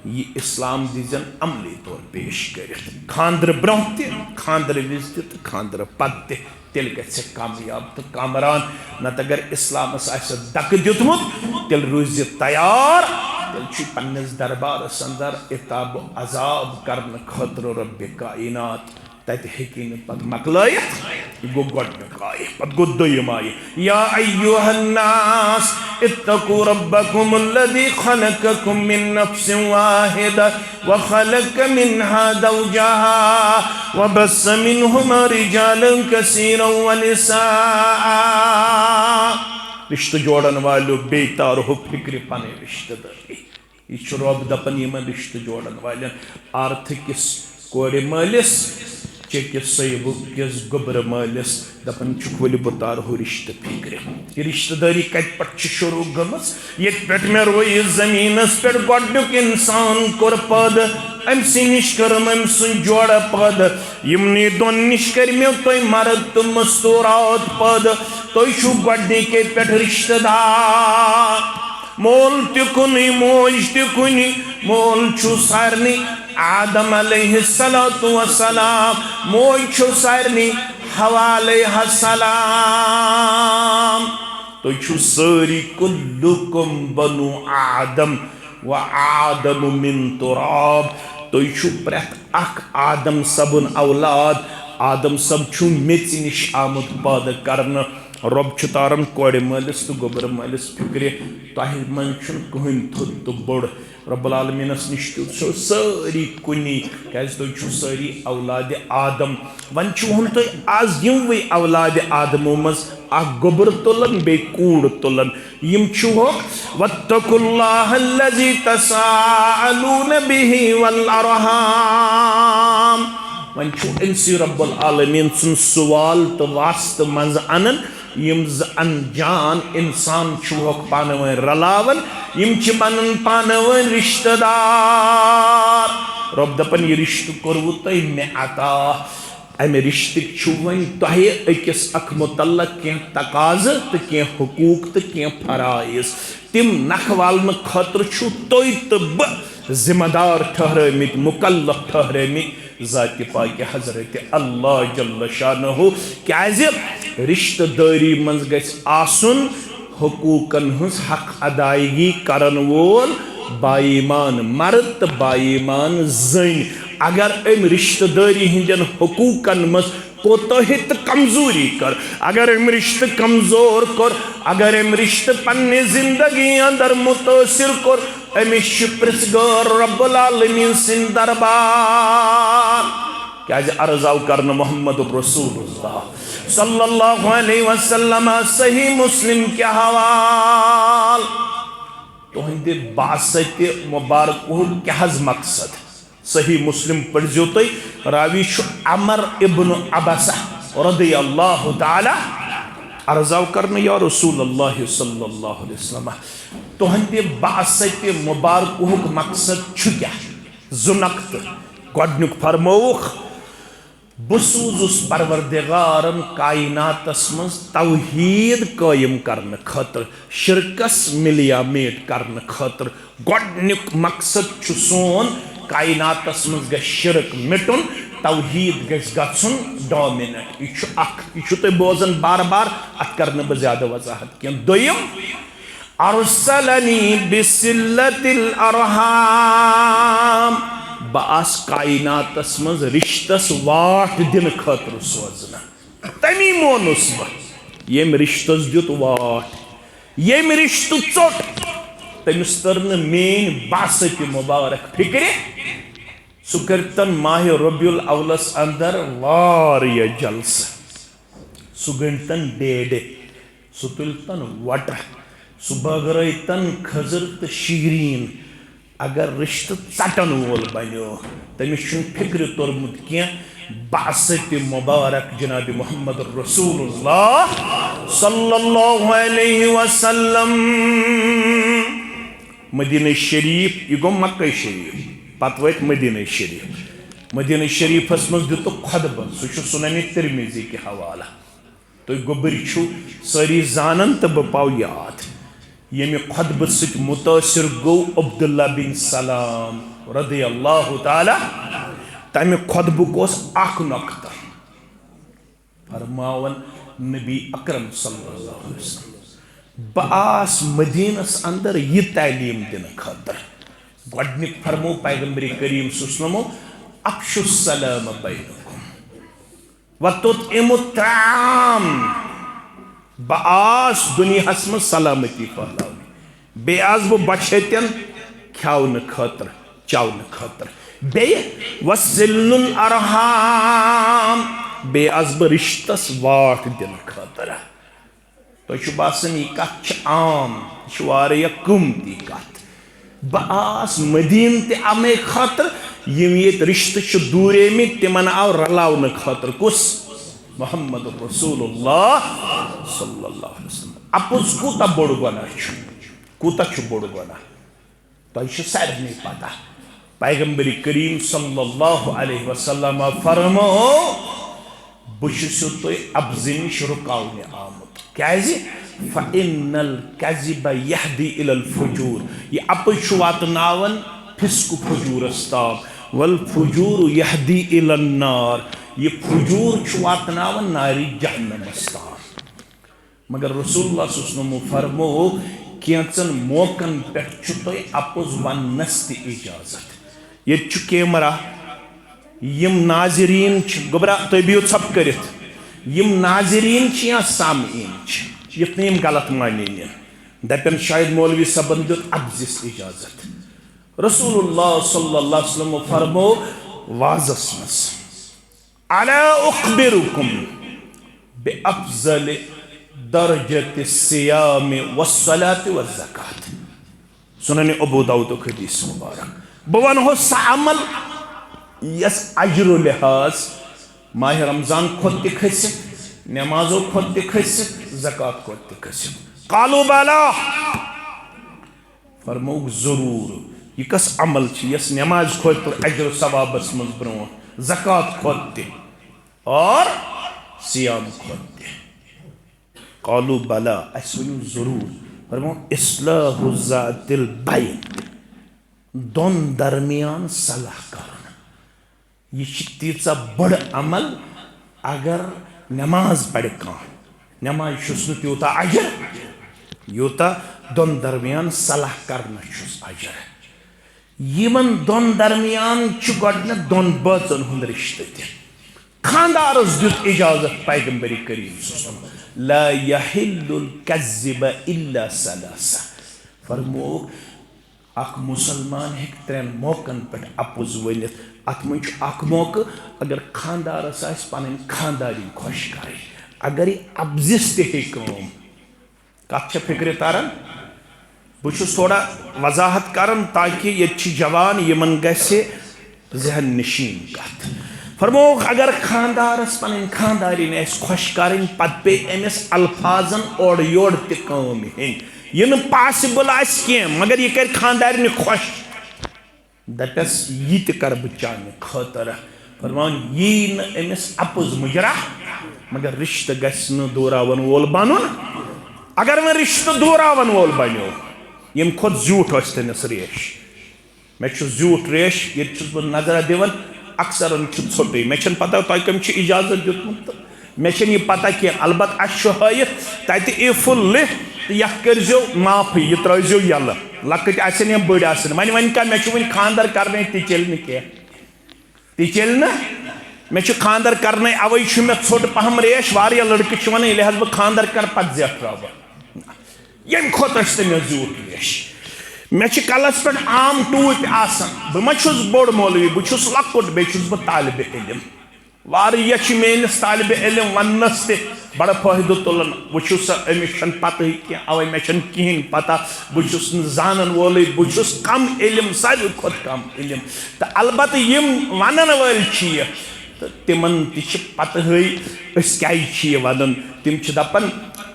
ये इस्लाम दीजन अमली तौर पेश कर खानद्र ब्रोह ते खानद्र विज ते खानद्र पद तेल गसे कामयाब तो कामरान नत अगर इस्लामस दक दुतमुत तेल रूज तैयार तेल पन्निस दरबारस अंदर इताब अजाब करने खतर रब्बे कायनात तत हेकी न पत मकलायत गो गडक आय पत गो दोयम आय या अय्युहन्नास इत्तकू रब्बकुम अल्लज़ी खलक़कुम मिन नफ्सिन वाहिदा व खलक़ मिन्हा ज़ौजहा व बस्स मिनहुमा रिजालन कसीरन व निसाअ रिश्ते जोड़न वालों बेतार हो फिक्र पने रिश्तेदारी यह रब दपन यमन रिश्ते जोड़न वाले अर्थ किस कोरे मालिस चेकिस सैबु किस गोबर मालिस दपन वल बुतार हो रिश्ते फिक्र यह रिश्तेदारी कत पे शुरू गमस ये पे मे रोय जमीनस पे गोडुक इंसान कोर पद अम निश करम अम सुन जोड़ पद यमनी दोन निश कर मे तुम मर्द तो मस्तूरात पद तुम गोडनिके पे रिश्तेदार मोल तुकुन मोज तुकुन मोल छु सारनी आदम अलैहिस्सलातु वस्सलाम मोज छु सारनी हवा अलैहिस्सलाम तो छु सारी कुल्लुकुम बनु आदम व आदम मिन तुराब तो छु प्रत अख आदम सबन औलाद आदम सब छु मेच निश आमुद पैदा करन रब तारन कोड़ मालिस तो गोबर मालिस फिक्र तह मन कहन थोद तो बोड़ रब्बुल आलमीनस निश तो सारी कुनी क्या तुम सारी औलाद आदम वन वन तुम आज यमवे औलाद आदमो मज गोबर तुलन बे कूड़ तुलन यम वत्तकुल्लाह अल्लज़ी तसाअलून बिही वल अरहाम वन इंसी रब्बुल आलमीन सुन सवाल तो वास्त मज अनन यम अनजान इंसान पान वन रलावन यम बनन पान वन रिश्तेदार रब दपन यह रिश्त कोरवु तह मे अता अमे रिश्त वन तह अकिस अख मुतल्लक कह तकाज तो कह हुकूक तो कह फराइज तिम नख वालन खतर तुम तो बह जिम्मेदार ठहरमित मुकल्लफ ठहरमित ज़ात पाक हजरत अल्लाह जल्ल शानहु क्या रिश्तेदारी मज गछ आसुन हुकूकन हज हक अदायगी करन वोल बाईमान मर्द तो बाईमान जन अगर अम रिश्तेदारी हिंदन हुकूकन मज कोताही तो कमजोरी कर अगर अम रिश्ते कमजोर कर अगर अम रिश्ते पन्ने जिंदगी अंदर मुतासिर कर अमिश प्रिसगर रब्बुल आलमीन सिन दरबार क्या अर्ज आव कर मोहम्मद रसूलुल्लाह सल्लल्लाहु अलैहि वसल्लम सही मुस्लिम के हवाल तुहंदे बासत मुबारक क्या मकसद सही मुस्लिम पढ़ो तुम रावी अमर इब्न अबसा रज़ियल्लाहु ताला अर्ज आव कर या रसूलुल्लाह सल्लल्लाहु अलैहि वसल्लम तुहंदे बासत मुबारक मकसद क्या जुनक्त गोडनुक फरमोख बसूजुस परवरदिगारन कायनातस मज तौहीद कायम करने खतर शिरकस मिलियामेट करने खतर गोडनुक मकसद छु सोन कायनातस मज ग शिरक मिटुन तौहीद गछुन डोमिनेट यह तुम बोजन बार बार अत कर बह ज्यादा वजाहत कह दोयम अरसलनी बिसिल्लतिल अरहाम बास कायनातस मज रिश्तस वाट दिन खतर सोजन तमी मोनुस बह यम रिश्तस दुत वाट यम रिश्त चोट तमिस तर मेन बासत मुबारक फिक्र सह करतन माह रबियुल अव्वलस अंदर वारिया जलस सह गणतन डेडे सह तुलतन वट सह बगरतन खजर तो शीरीन अगर रिश्त चटन वोल बनो तमिस फिक्र तोरमुत कह बासत मुबारक जनाब मोहम्मद रसूलुल्लाह सल्लल्लाहु अलैहि वसल्लम मदीना शरीफ यह गो मक्का शरीफ पत वत मदीना शरीफस मज दित खुतबा सह सुनन तिरमिजी के हवाला तो गोबर सारी जानन तो बह पाव याद यमि खुतब सत मुतासिर गो अब्दुल्ला बिन सलाम रदियल्लाहु ताला तमि खुतबुक अख नुक्ता फरमावन नबी अकरम सल्लल्लाहु अलैहि वसल्लम बआस मदीनस अंदर यह तालीम दिन खतर गडनिक फरमो पैगंबरी करीम सुस्नमो अफशुस सलाम बैनकुम वतुतइमु ताम बआस दुनियास में सलामती फहलाव बेआज बो बचतन खावन खतर चावन खतर बे वसिलुल अरहाम बेआज बो रिश्तस वाट दिन खतर तो बासन यह कत आम वारिया कीमती कत बआस मदीन ते अमे खतर यम ये रिश्ते दूरे में तिमन आव रलावन खतर कुस मोहम्मद रसूलुल्लाह सल्लल्लाहु अलैहि वसल्लम अपुज कूता बोड़ गुनाह कूता बोड़ गुनाह तो सारे पता पैगंबरी करीम सल्लल्लाहु अलैहि वसल्लम फरमो बुशो तो अब्ज़ निश रुकावने आमुत क्याज़ि फ़इन्नल कज़िब यहदी इलल फुजूर ये अपुज वातनावन फिस्कु फुजूरस ताम वल फुजूर यहदी इलन नार ये फुजूर वातनावन नारी जहन्नमस ताम मगर रसूलुल्लाह सल्लल्लाहु अलैहि वसल्लम फरमो कैंचन मौकन पे अपुज वनस इजाजत ये कैमरा यम नाजरीन गोबरा तुम बिहू छप कर यम नाजरीन या सामीन युम गलत मानी दपन शायद मौलवी सबन दुत अब्ज़िस इजाजत रसूलुल्लाह सल्लल्लाहु अलैहि वसल्लम फरमो वाजस मस अला उखबिरुकुम बिअफ़ज़ल दरजत सियाम वस्सलात वज़्ज़कात सुनन अबू दाऊद हदीस मुबारक बह वनो सा अमल यस अजर लिहाज माह रमजान खुद खसित नमाजों खुद खसित ज़कात खुद खसित कालू बाला फरमोक जरूर यह कस अमल यस नमाज खुद तो अजर सवाबस मज ब्रो ज़कात खुद और सियाम खुद कालू बाला असवनु जरूर फरमो इस्लाहु ज़ातिल बैन दोन दरमियान सलाह कर यह तीचा बड़ अमल अगर नमाज पढ़ नमाज त्यूता अजर यूता दोन दरमियान सलाह करना अजर यमन दोन दरमियान गड दोन बचन हुंद रिश्ते खानदारस दुत इजाजत पैगंबरी करीम ला यहिल्लुल कज़्ज़िब इल्ला सलासा फरमो अख मुसलमान हेक त्रेन मौकन पे अपुज वनित अत मन मौका अगर खानदारस पन खानदारी खुश कर अगर यह अब्ज़िस तम कत फिक्र तारान बहुत थोड़ा वजाहत करान ताकि ये जवान यमन गसे जहन नशीन कत फरमो अगर खानदारस पन खानदारी खुश कर पत पे अमिस अल्फाजन ओर योर तम हेन यह पॉसिबल मगर यह कर खानदार खुश दपस यह कर बह चाने खतर फरमान यी नमिस अपुज मुजरा मगर रिश्त गि दोरावन वोल बन अगर वह रिश्त दोरावन वोल बनो यम खुद झूठ तमिस रेश मे झूठ रेश ये बह नजर दिवन अक्सर ोटे मे पता तुम कम इजाजत दितमुत मे पता कह अलबत् हयत तत ए फुल यह करो माफ यह त्रो यल लकट या बड़ वन वन क्या मे वन खानदर कर ती चल ती चल मे खानदर कर अवे मे ोट पहम रेश वारिया लड़के वन लिहाज बह खानदर कर पत जेठ त्रा यम खुद तमें झूठ रेश मे कलस पे आम टूप बह बोड़ मौलवी बह लकुट बे बह तालिब इल्म वारिया मेस तालिब इल्म वनस बड़ा फायदो तुलान वो सा अमिस पता कह अवे मे कहें पता बह जानन वोल बह कम इल्म सारे खुद कम इल्म तो अलबत् यम वन वल तो तिमन पतहै क्या वन तिम दपान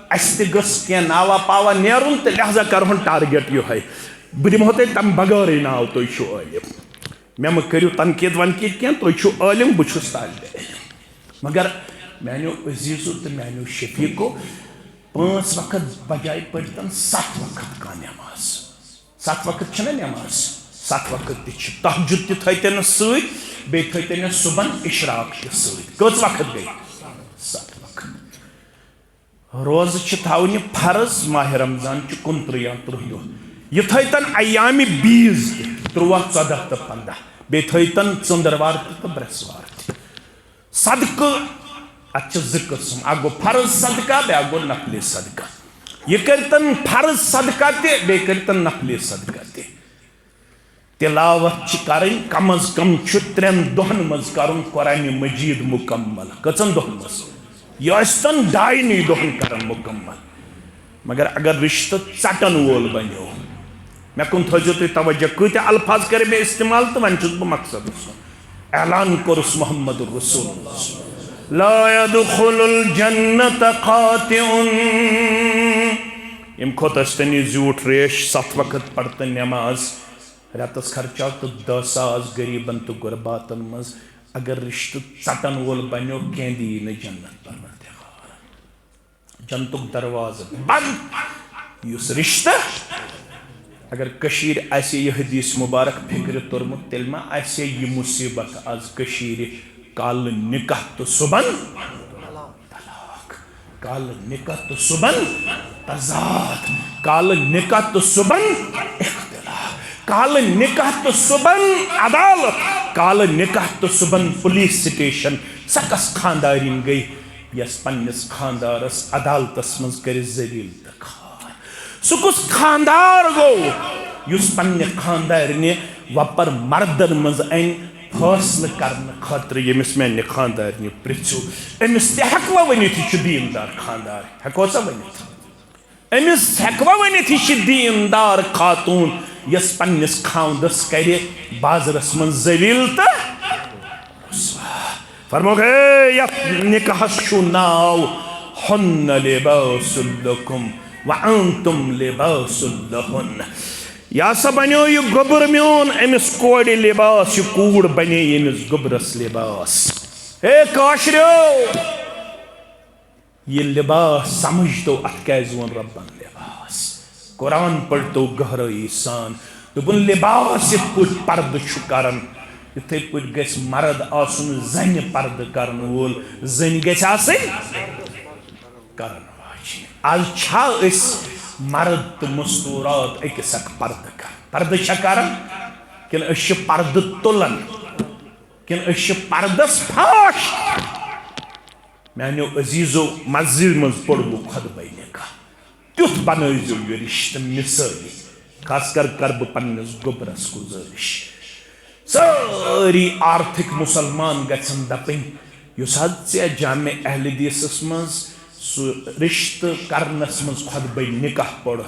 क्या नावा पावा नेरुन तो लिहाजा करहन टारगेट ये बह दिमो तम बगैर नाव तुम आलिम मे मह करो तनकीद वनकीद क्या तुम आलिम बहुत तालिब इल्म मगर मानो अजीज़ो तो मानो शफीको 5 वक्त बजाय पढ़तन 7 वक्त का नमाज 7 वक्त नमाज 7 वक्त तहजुद तन से थन सुबन इशराक कच वक्त गई 7 वक्त रोज थवन फर्ज माह रमजान 29 या 30 दह यह थन अयाम बीज 13 14 तो 15 बे थन चंद्रवार तो ब्रसवार सदक अच्छे 2 किस्म अ गो फर्ज सदका बे गो नफली सदका यह करतन फर्ज सदका ते करतन नफली सदका ते तिलावत करें कम अज कम 3 दोहन मज करुन कुरान मजीद मुकम्मल कचन दोहन मज यह 2 दोहन कर मुकम्मल मगर अगर रिश्त चटन वोल बनो मे कुन थो तुम तवज्जो कत अल्फाज कर मे इस्तेमाल तो वन बह मकसद ऐलान कोरुस मोहम्मद रसूलुल्लाह ला यदखुलुल जन्नत खातिउन इम खोत तनी झूठ रेश 7 वक्त पढ़तन नमाज रतस खर्चा तो 10,000 गरीबन तो गुरबातन मज अगर रिश्त चटन वोल बनो क्या दी न जन्नत परवरदिगार जन्नतुक दरवाज़ बंद युस रिश्ता अगर कशीर आसे यह हदीस मुबारक फिक्र तुरमुत तेल मा आसे यह मुसीबत आज कशीर काल निकाह तो सुबन तलाक काल निकाह तो सुबन तजाद काल निकाह तो सुबन काल निकाह तो सुबन अदालत काल निकाह तो सुबन पुलिस स्टेशन सकस खानदारिन गई यस पन्निस खानदारस अदालतस मज कर जलील तखार सुकुस खानदार गो युस पन्ने खानदारिने वपर मर्दन मज अन फैसल करने खतर यमिस मे खानदारिने पृछू अमिस हेकवा वनित दीनदार खानदार हेको सा वनित अमिस हेकवा वनित दीनदार खातून यस पन्निस खावदस करे बाजरस मन जलील तो फरमो गए निकाह शु नाव हुन्न लिबासुल लकुम व अंतुम लिबासुल लहुन्न या सा बनो यह गोबर मोन अमिस कोड़ लिबास यह कूड़ बने यमिस गोबरस लिबास हे काशरो ये लिबास समझ तो अत क्या जोन रब्बन लिबास कुरान पढ़ तो गहराई सान दोपन लिबास इत पे पर्द करन इथे पे गस मर्द आसुन जन पर्द करन वोल जन गस आसन करन वाजि आज छा इस मर्द तो मस्तूरात अकिस पर्द कर पर्द करन किन अश पर्द तुलन किन अश पर्दस फाश मानो अजीजो मस्जिद मज पढ़ो खुतबा निकाह तुथ बनो यह रिश्त मिसाली खासकर कर बह पन्निस गोबरस गुजारिश सारी आर्थिक मुसलमान गन दपन युस जामे अहल हदीसस मज रिश्त करनस मज खुतबा निकाह पढ़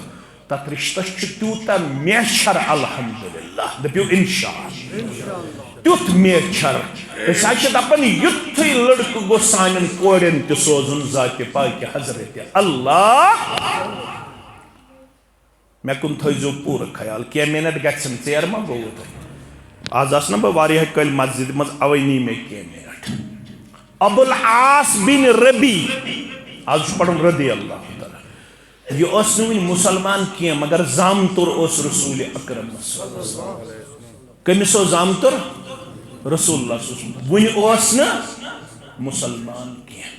तथ रिश्तस तूता मेचर अल्हम्दुलिल्लाह दपो इंशाअल्लाह तुथ मेचर दपान युथ लड़क गो सान कोड़न त सोजुन जात पाक हजरत अल्लाह मे कुन थो पूर ख्याल क्या मिनट गन चेर मा गो आज आस ना बह कल मस्जिद मज अवे नी मे क्या मिनट अबुल आस बिन रबी आज पढ़न रदी अल्लाह यह वन मुसलमान क्या मगर जामतुर रसूल अकरम कमिसो जामतुर रसूलुल्लाह वन मुसलमान क्या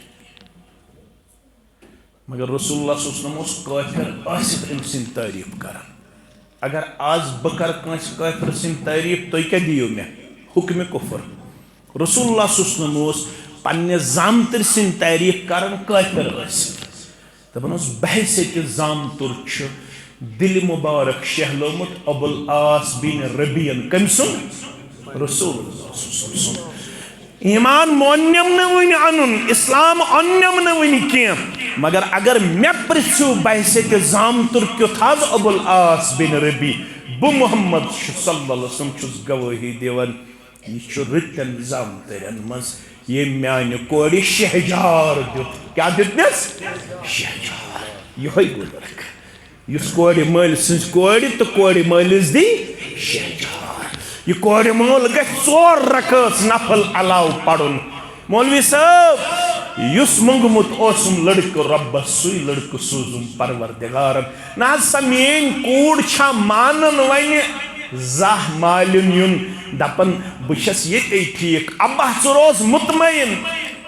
मगर रसूलुल्लाह काफिर अम सिंद तारीफ कर अगर आज बह कर काफिर सिंद तारीफ तुम क्या दियो मे हुक्म कुफर रसूलुल्लाह पन्ने जामतर सिंद तारीफ कर काफिर दपान बहैसियत जामतुर दिल मुबारक शहलोमुत अबुल आस बिन रबियन कम सुन रसूलुल्लाह ईमान मोन्यम न वन अन इस्लाम अन्यम न वन क्या मगर अगर मे पृछू बहसियत जामतुर क्युथ अबुल आस बिन रबी बह मोहम्मद सल्लल्लाहु अलैहि वसल्लम गवाही दिवान यह रतन जामतरन मज ये म्यान कोरि शहजार दुत क्या दितनस शहजार यही गुलर्ग युस कोरि मल सिंस कोरि तो कोरि मलिस दी शहजार ये कोरि मल ग 4 रकात नफल अलाव पढ़ुन मौलवी साहब युस मंगमुत ओसुम लड़क रब सुई लड़क सूजुम परवरदिगारन ना समेन कूड़ छा मानन वने जाह मालिन युन दपन बस ये ठीक अब्बा रोज मुतमैन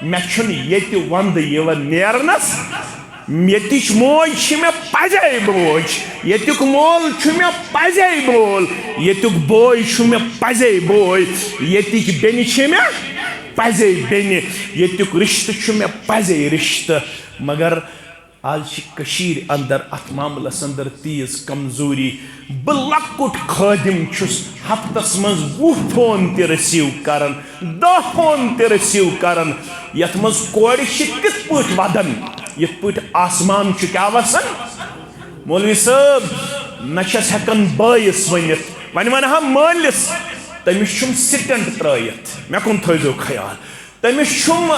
मे ये वंद नेरनस ये मोज मे पजे बोज ये मोल मे पजे मोल ये बोय मे पजे बोय ये बेन मे पजे बेन ये रिश्त मे पजे रिश्त मगर आज कशीर अंदर अत मामलस अंदर तीज कमजोरी बह लकुट खादिम छुस हफ्तस मज 20 फोन ते रिसीव करन 10 फोन ते रिसीव करन यथ मज कोड़ तिथ पट वदन यथ पट आसमान क्या वसन मौलवी साहब नशस हेकन बायस वनित वन वन हा मालिस तमिस छुम सिटेंट त्रयित मे कुन थो ख्याल तमिस छुम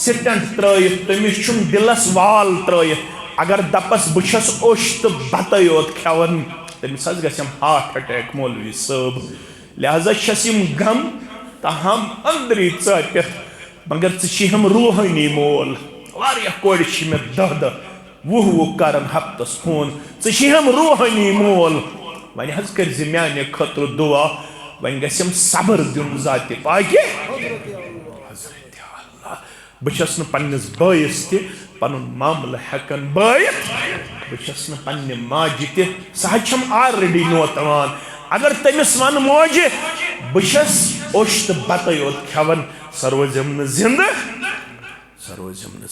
सिटेंट त्रयित तमिस छुम दिलस वाल त्रयित अगर दपस बस ओश तो बत योत खेवन तमिस गम हार्ट अटैक मौलवी साहब लिहाजा छम गम तहम अंदरी चट मगर हम रूहानी मोल वारिया कोड़ मे 10-10-20 करन हफ्तस फोन हम रूहानी मोल वन कर म्यान खतर दुआ वन गम सबर दिन जात पाकि बस पन्निस बायस तन मामल हेकन बायत बस पन्ने माजि तम ऑलरेडी नोतवान अगर तमिस वन मोजे बस ओश तो बत योत खेवन सर रोजम जिंद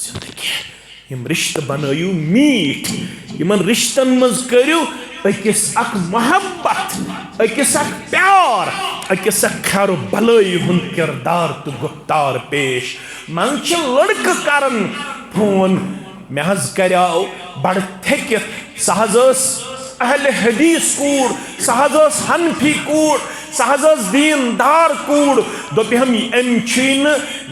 जिंदगी यम रिश्त बनयु मीठ यमन रिश्तन मज करू अकिस अक मोहब्बत अकिस अक प्यार अकिस अक खैर भलाई हुन किरदार तो गुफ्तार पेश मन लड़क करन फोन मे हज करो बड़ थकित सहज अहले हदीस कूड़ सहज हनफी कूड़ सहज दीनदार कूड़ दोपहम अम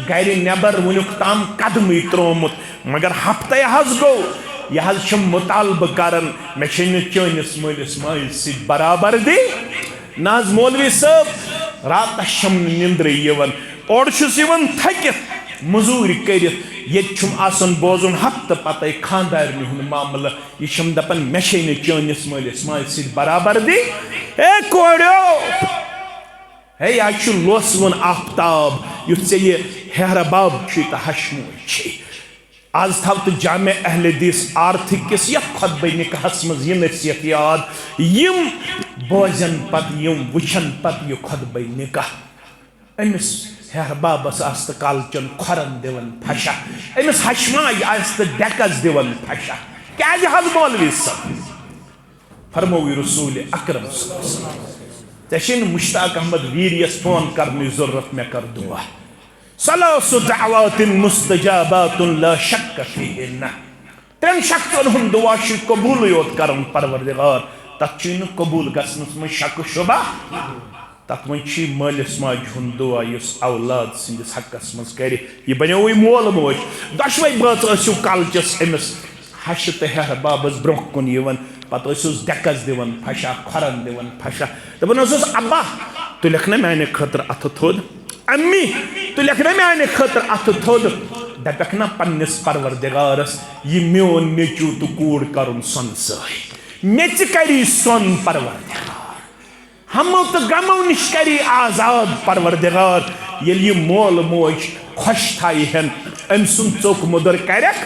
गर नबर वनुक ताम कदम त्रोमुत मगर हफ्ते हज गो यह मुतालब करन मे चनिस मलिस माज सी बराबरदी ना मौलवी साहब रात निंद्र और थकित मजूर कर ये बोजुन हफ्त पत खानदारनी हुन मामल यह दपन मे चनिस मलिस माज सी बराबरदी ए कोड़ो हे आज लोसवन आफ्ताब युथ ये हेहरबाब तो हशमोज आज थव तो जामे अहले हदीस आर्थिक किस यह खुतबे निकाहस मज यह नसीहत याद यम बोजन पत यम वुछन पत यह खुतबे निकाह अमिस हेहरबाबस आस्त कालचन खुरन दिवन फशा अमिस हशमाय आस्त डेकस दिवन फशा क्या हज मौलवी सब फरमोई रसूल अकरम तेशिन मुश्ताक अहमद वीरियस फोन करने जरूरत में कर दुआ सलासु दावातिन मुस्तजाबातुन ला शक्क फीहिन्ना त्रेन शक्तन हुन दुआ शि कबूल योत करम परवरदिगार तचिन कबूल गसनस में शक शुबा तत में छी मालिस माज हुन दुआ युस औलाद सिंदिस हकस मज करे ये बनेवई मोल मोज दशवई बात असु कालचस एमस हश ते हेहरबाबस ब्रोह कुन यवन पत डेकस दिवन फशा खुरन दिवन फशा दपन अब्बा तु लिखना मैंने खतर अथ थोद अम्मी तु लिखना मैंने खतर अथ थोद दपक ना पन्निस परवरदिगारस ये मोन नेचू तो कूड़ करुन सन सही मेच करी सन परवरदिगार हम तो गमो निश करी आजाद परवरदिगार ये मोल मोज खुश थाई हन अम सुन चौक मुदर करक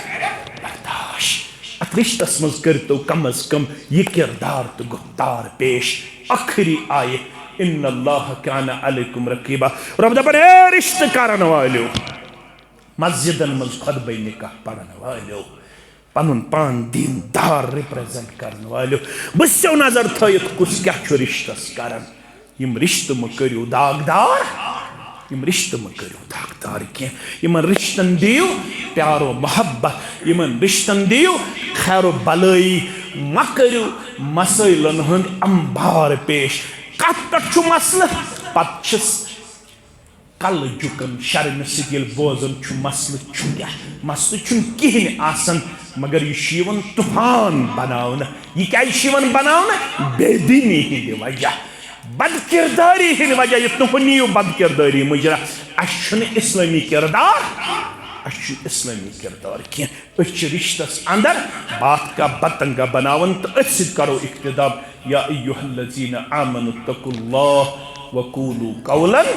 अत रिश्तस मज करतो कम अज कम ये किरदार तो गुफ्तार पेश आखिरी आये इन्नल्लाह काना अलैकुम रकीबा रब दपन ए रिश्त करन वालो मस्जिदन मज खुतबे निकाह पढ़न वालो पनुन पान दीनदार रिप्रेजेंट करन वालो बस्यो नजर थयत कुस क्या छु रिश्तस करन यम रिश्त म करियो दागदार यम रिश्त म करियो दागदार के यमन रिश्तन दियो प्यारो मोहब्बत यमन रिश्तन दियो खैर भलाई म करियो मसइलन हंद अंबार पेश कत छु मसल पत कल झुकन शर्म सत बोजन मसल क्या मसल कहें आसन मगर यह तूफान बनावन यह क्या बनावन बेदीनी हंद वजह बदकिरदारी हंद वजह यह तुहनी बदकिरदारी मुजरा इस्लामी किरदार इस्लामी किरदार कह रिश्तस अंदर बात का बतंगा बनावन तो अथ करो इख्तिदाब या अय्युहल्लज़ीना आमनु तकुल्लाह वकूलू कौलन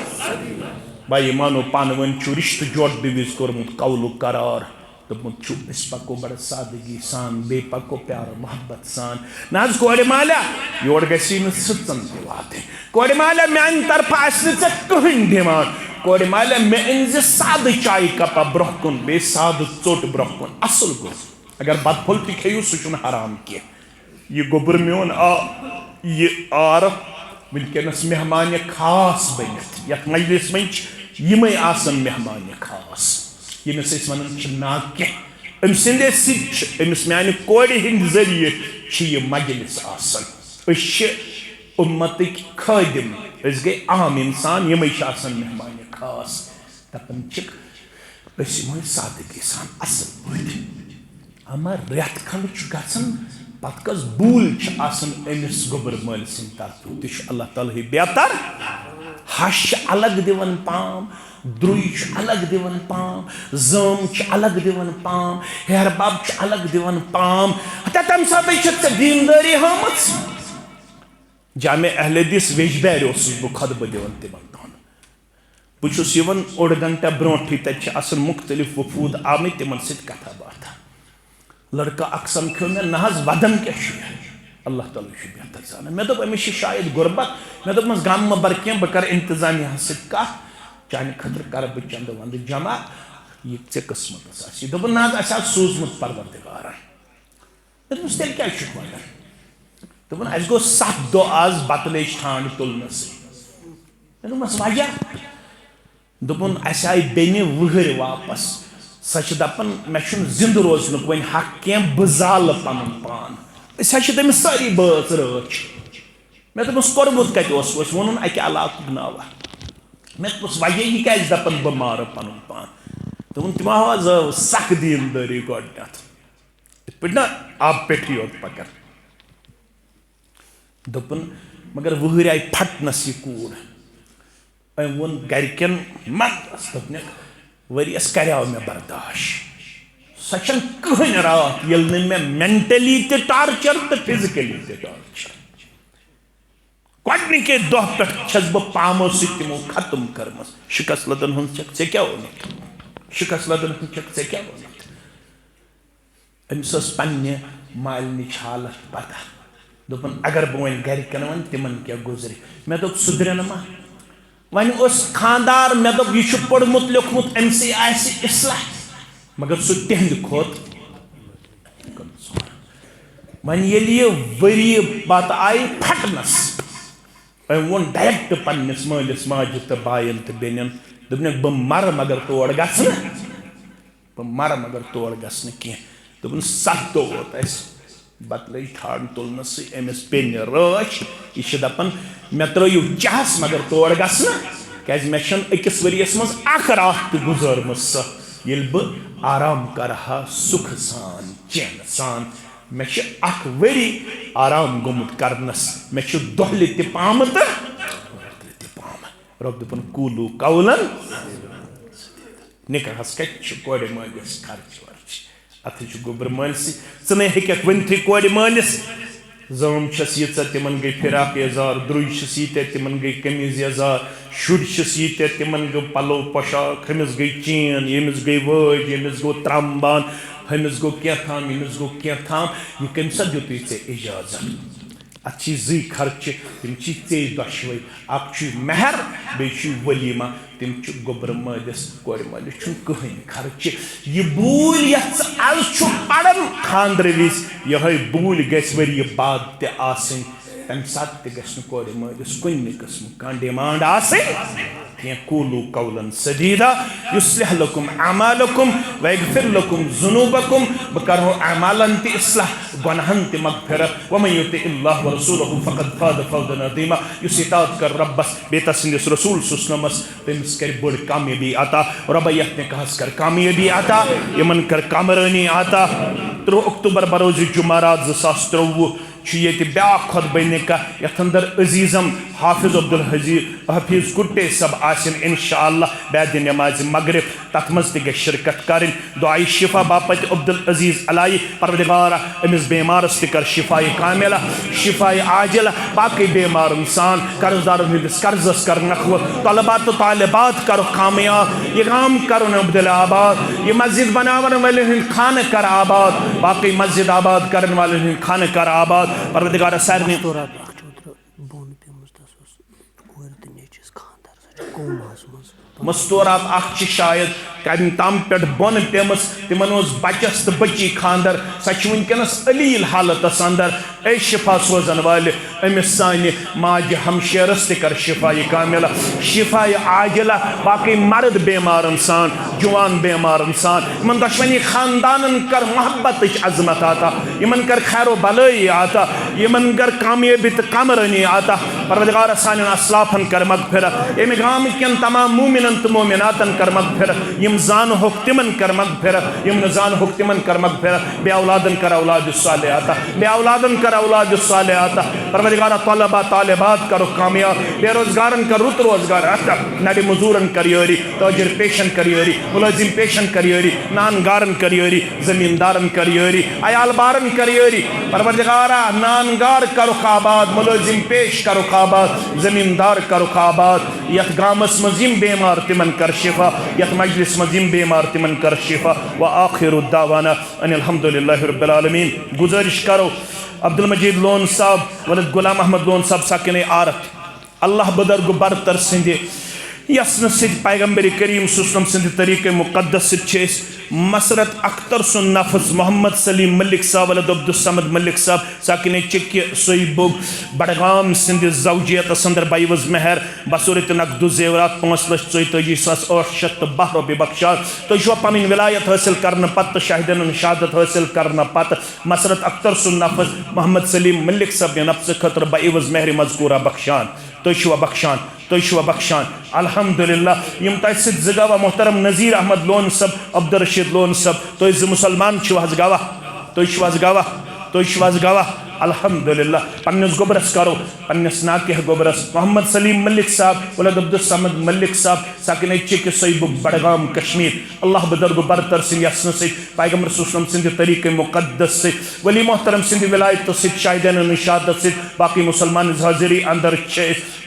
भाई मानो पान वन रिश्त जोड़ दिविज कोरमुत कौलु करार दोपुत पको बड़ सादगी सान बे पको प्यार मोहब्बत सान ना कोड़ माला योर गसी सचन वात कोड़ माला मान तरफ कहन डिमांड कोड़ माला मे अन साद चाय कपा ब्रोह कुन बे साद चोट ब्रोह कुन असल गो अगर बदफुल तु खेयू सह हराम कह यह गोबर मोन यह आर वनकस मेहमान खास बनित यथ मजलिस मं आसन मेहमान खास यमिस वन ना कह अम सदे समिस मान कोड़ हंद जरिए यह मजलिस आसन उम्मत खादिम गई आम इंसान यम मेहमान खास दपान सादगी सान असल पे अमर रेत खंड गन पत कस बूल अमिस गोबर मल सद तरफ तह अल्लाह ताला बेहतर हश अलग दिवन पाम द्रुय अलग दिवन पाम जम अलग दिवन पाम हेरबाब अलग दिवन पाम तम सात दीनदारी हम जामे अहले हदीस वेजदार बह खुतब दिवन तिमन बहुत ओड घंटा ब्रोह तक मुख्तलिफ वफूद आम तिमन सत कथा बात लड़का अक समखो मे ना वदन क्या अल्लाह ताला बेहतर जान मे दोप अमिस शायद गुरबत मे दोपमस गम म बर कह बह कर इंतजामिया सत कथ चाने खतर कर बह चंद वंद जमा यह ऐ किस्मत दोपन ना सूजमुत परवरदिगारन मे दोपस तेल क्या वजह दोपन अस गो 7 दह आज बतलेज ठांड तुलनस मे दोपमस वजह दोपन अस आय बेनि वहर वापस सह दपान मे जिंद रोजन वन हक कह बह जाल पन पान तमिस सारी बात रच मे दोपस कोरमुत कत वोन अक इलाक नावा मे दोपस वजह यह क्या दपान बह मार पन पान दोपन तिमो हवा सख दीनदारी गोडनथ इत पे ना आब पे योत पकर दोपन मगर वहर आय फटनस यह कूर वोन गरकन मंदस दोपन वरियस कर्याव मे बर्दाश्त सह कहन रात ये मे मेंटली ते टार्चर तो फिजिकली ते टार्चर गडनिके दह पे बह पामो समो खत्म कर्म शिकस लदन हूं ऐ क्या वोनित शिकस लदन हूं ऐ क्या वोनित अमिस पन्ने मालिनिच हालत पता दोपन अगर बह वन गरकन वन तिमन क्या गुजरे मे दोप सुधरन मा वन खानदार मे दोप यह पोर्मुत लिखमुत अमसे इस्लाह मगर सह तिहंद खोत वन ये वरी बात आई फटनस वोन डायरेक्ट पन्निस मालिस माज तो बायन तो बेन दोपन बह मर मगर तोड़ बह मर मगर तोड़ गसन कह दोपन 7 दह वोत बतल ठान तुलनस अमिस पेन रच यह दपान मे त्रो चहस मगर तोड़ गसन क्या मे अकिस वरियस मज रात गुजरम ये बह आराम करहा सुख सान चैन सान मे वरी आराम गोमुत करनस मे दोहल पाम तो पाम रब दोपन कूलू कौलन निकाहस कत कोड़ मालिस खर्च वर्च अथ गोबर मालस चे हेक वनथ कोड़ मालिस जम यीच तिमन गई फिराक यजार द्रुय यीत तिमन गई कमीज यजार शुर यीत तिमन गो पलो पोशाक हमिस गई चीन यमिस गई वज यमिस गो त्रम्बान हमिस गो क्या थाम यमिस गो क्या थाम यह कम सा दुत इजाजत अत जी खर्च तम चे दशवे अख महर बे वलीमा तम गोबर मालिस कोड़ मालिस कहें खर्च यह बूल आज पड़न खानद्र विज यह बूल गरी बाद तम सात कोड़ मालिस कुन किस्म कह डिमांड कूलू कौलन सदीदा युस्लिह लकुम अमालकुम वयगफिर लकुम जुनूबकुम बह करो अमालन ति इस्लाह गुनाहन ति मगफिरत वमन युतिइल्लाह व रसूलहु फक़द फाज़ फ़ौज़न अज़ीमा युस इताअत कर रब्बस बेता सिंदिस रसूल सुसनमस तमिस कर बड़ कामयाबी आता रबयत ने कहस कर कामयाबी आता यमन कर कामरानी आता 3 अक्टूबर बरोज जुमारात 2023 ब्या खुतबा का यथ अंदर अजीज़म हाफिज अब्दुल हफीज़ कुट्टे सब आसिन इंशाअल्लाह बाद नमाज मगरिब तथ मज ग शिरकत कर दुआई शिफा बापत अब्दुल अजीज़ अलाई परवरदिगारा अमिस बेमारस त कर शिफाए कामिला शिफाए आजिला बाकी बेमार इंसान कर्जदार हंदिस कर्जस कर नखव तलबा तो तालिबात कर कामयाब ये काम कर अब्दुल आबाद ये मस्जिद बनावन वाले खान कर आबाद बाकी मस्जिद आबाद करने वाले खान कर आबाद परवरदिगार सारनी मस्तूरात अख शायद कम तम पे बन पेमस तिमन बचस तो बची खानदर सच वनकस अलील हालत अंदर ए शिफा सोजन वाल अमिस सान माज हमशेरस कर शिफा कामिला शिफा आजिला बाकी मर्द बेमार इंसान जवान बेमार इंसान इन दशवनी खानदान कर मोहब्बत अजमत आता इन कर खैर भलाई आता इन कर कामयाबी तो कामरानी आता परवरदिगार सान असलाफन कर मगफिरत अमे गाम कन तमाम मोमिनन तो मोमिनातन कर मगफिरत यम जान होक तिमन कर मगफिरत यम न जान होक तिमन कर मगफिरत बे औलादन कर औलाद सालिहाता बे औलादन कर औलाद सालिहाता परवरदिगार तलबा तालिबात करो कामयाब बेरोजगारन कर रुत रोजगार आता नडी मजूरन कर योरी ताजिर पेशन कर योरी मुलाजिम पेशन कर योरी नानगारन कर योरी जमींदारन कर योरी अयालबारन कर योरी परवरदिगार नानगार करो आबाद मुलाजिम पेश करो आबाद जमींदार करो आबाद यथ गामस मजिम बेमार तिमन कर शिफा यथ मजलिस मजिम बेमार तिमन कर शिफा व आखिर दावाना अनिल हम्दुलिल्लाहि रब्बिल आलमीन। गुजारिश करो अब्दुल मजीद लोन साहब वलद गुलाम अहमद लोन साहब साकिन आरत अल्लाह बदरग बरतर सिंध यसन सिद पैगंबर करीम सुसलम सिंध तरीक़े मुक़द्दस सिद मसरत अख्तर सुन नफस मोहम्मद सलीम मलिक साहब वलद अब्दुल समद मलिक साहब साकिन चिक्य सोईबुग बडगाम सिंध जौजियत अंदर बाईवज मेहर बसूरत नकदु जेवरात 5,44,810 रुपये बख्शात तो पन विलायत हासिल करने पत शाहिदन शहादत हासिल करने पत मसरत अख्तर सुन नफस मोहम्मद सलीम मलिक साहब नफ्स खतर बाईवज मेहर मजकूरा बख्शान तो बख्शान तो बख्शान अल्हम्दुलिल्लाह यम तस गवाह मोहतरम नज़ीर अहमद लोन सब अब्दुल रशीद लोन सब तो मुसलमान गवाह तो गवाह अल्हम्दुलिल्लाह पन्नस गोबरस करो पन्नस नाके गोबरस मोहम्मद सलीम मलिक साहब वलद अब्दुल समद मलिक साहब साकिन चिक सोईबुग बडगाम कश्मीर अल्लाह बदरग बरतर सिंध यसन से पैगंबर सुसलम सिंध तरीक़े मुक़द्दस से वली मोहतरम सिंध विलायत से शाहिदन निशादत से बाकी मुसलमान हाजिरी अंदर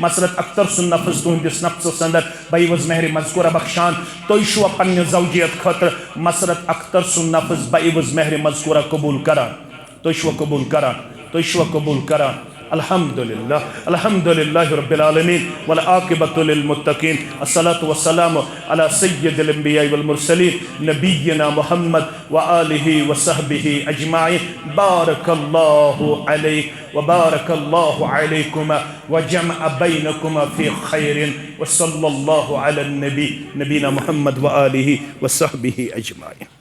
मसरत अख्तर सुन नफस तुहंदिस नफ्स अंदर बाईवज मेहर मजकूरा बख्शान तो पन्न जौजियत खतर मसरत अख्तर सुन नफस बाईवज मेहर मजकूरा कबूल करा तो कबूल करा तो कबूल करा अल्हम्दुलिल्लाह अल्हम्दुलिल्लाहि रब्बिल आलमीन वल आक़िबतु लिल मुत्तक़ीन अस्सलातु वस्सलामु अला सय्यिदिल अंबिया वल मुरसलीन नबिय्यिना मुहम्मद व आलिहि व सहबिहि अजमाइन बारकल्लाहु अलैहि व बारकल्लाहु अलैकुमा व जमअ बैनकुमा फी खैरिन व सल्लल्लाहु अला नबीना मुहम्मद व आलिहि व सहबिहि अजमाइन।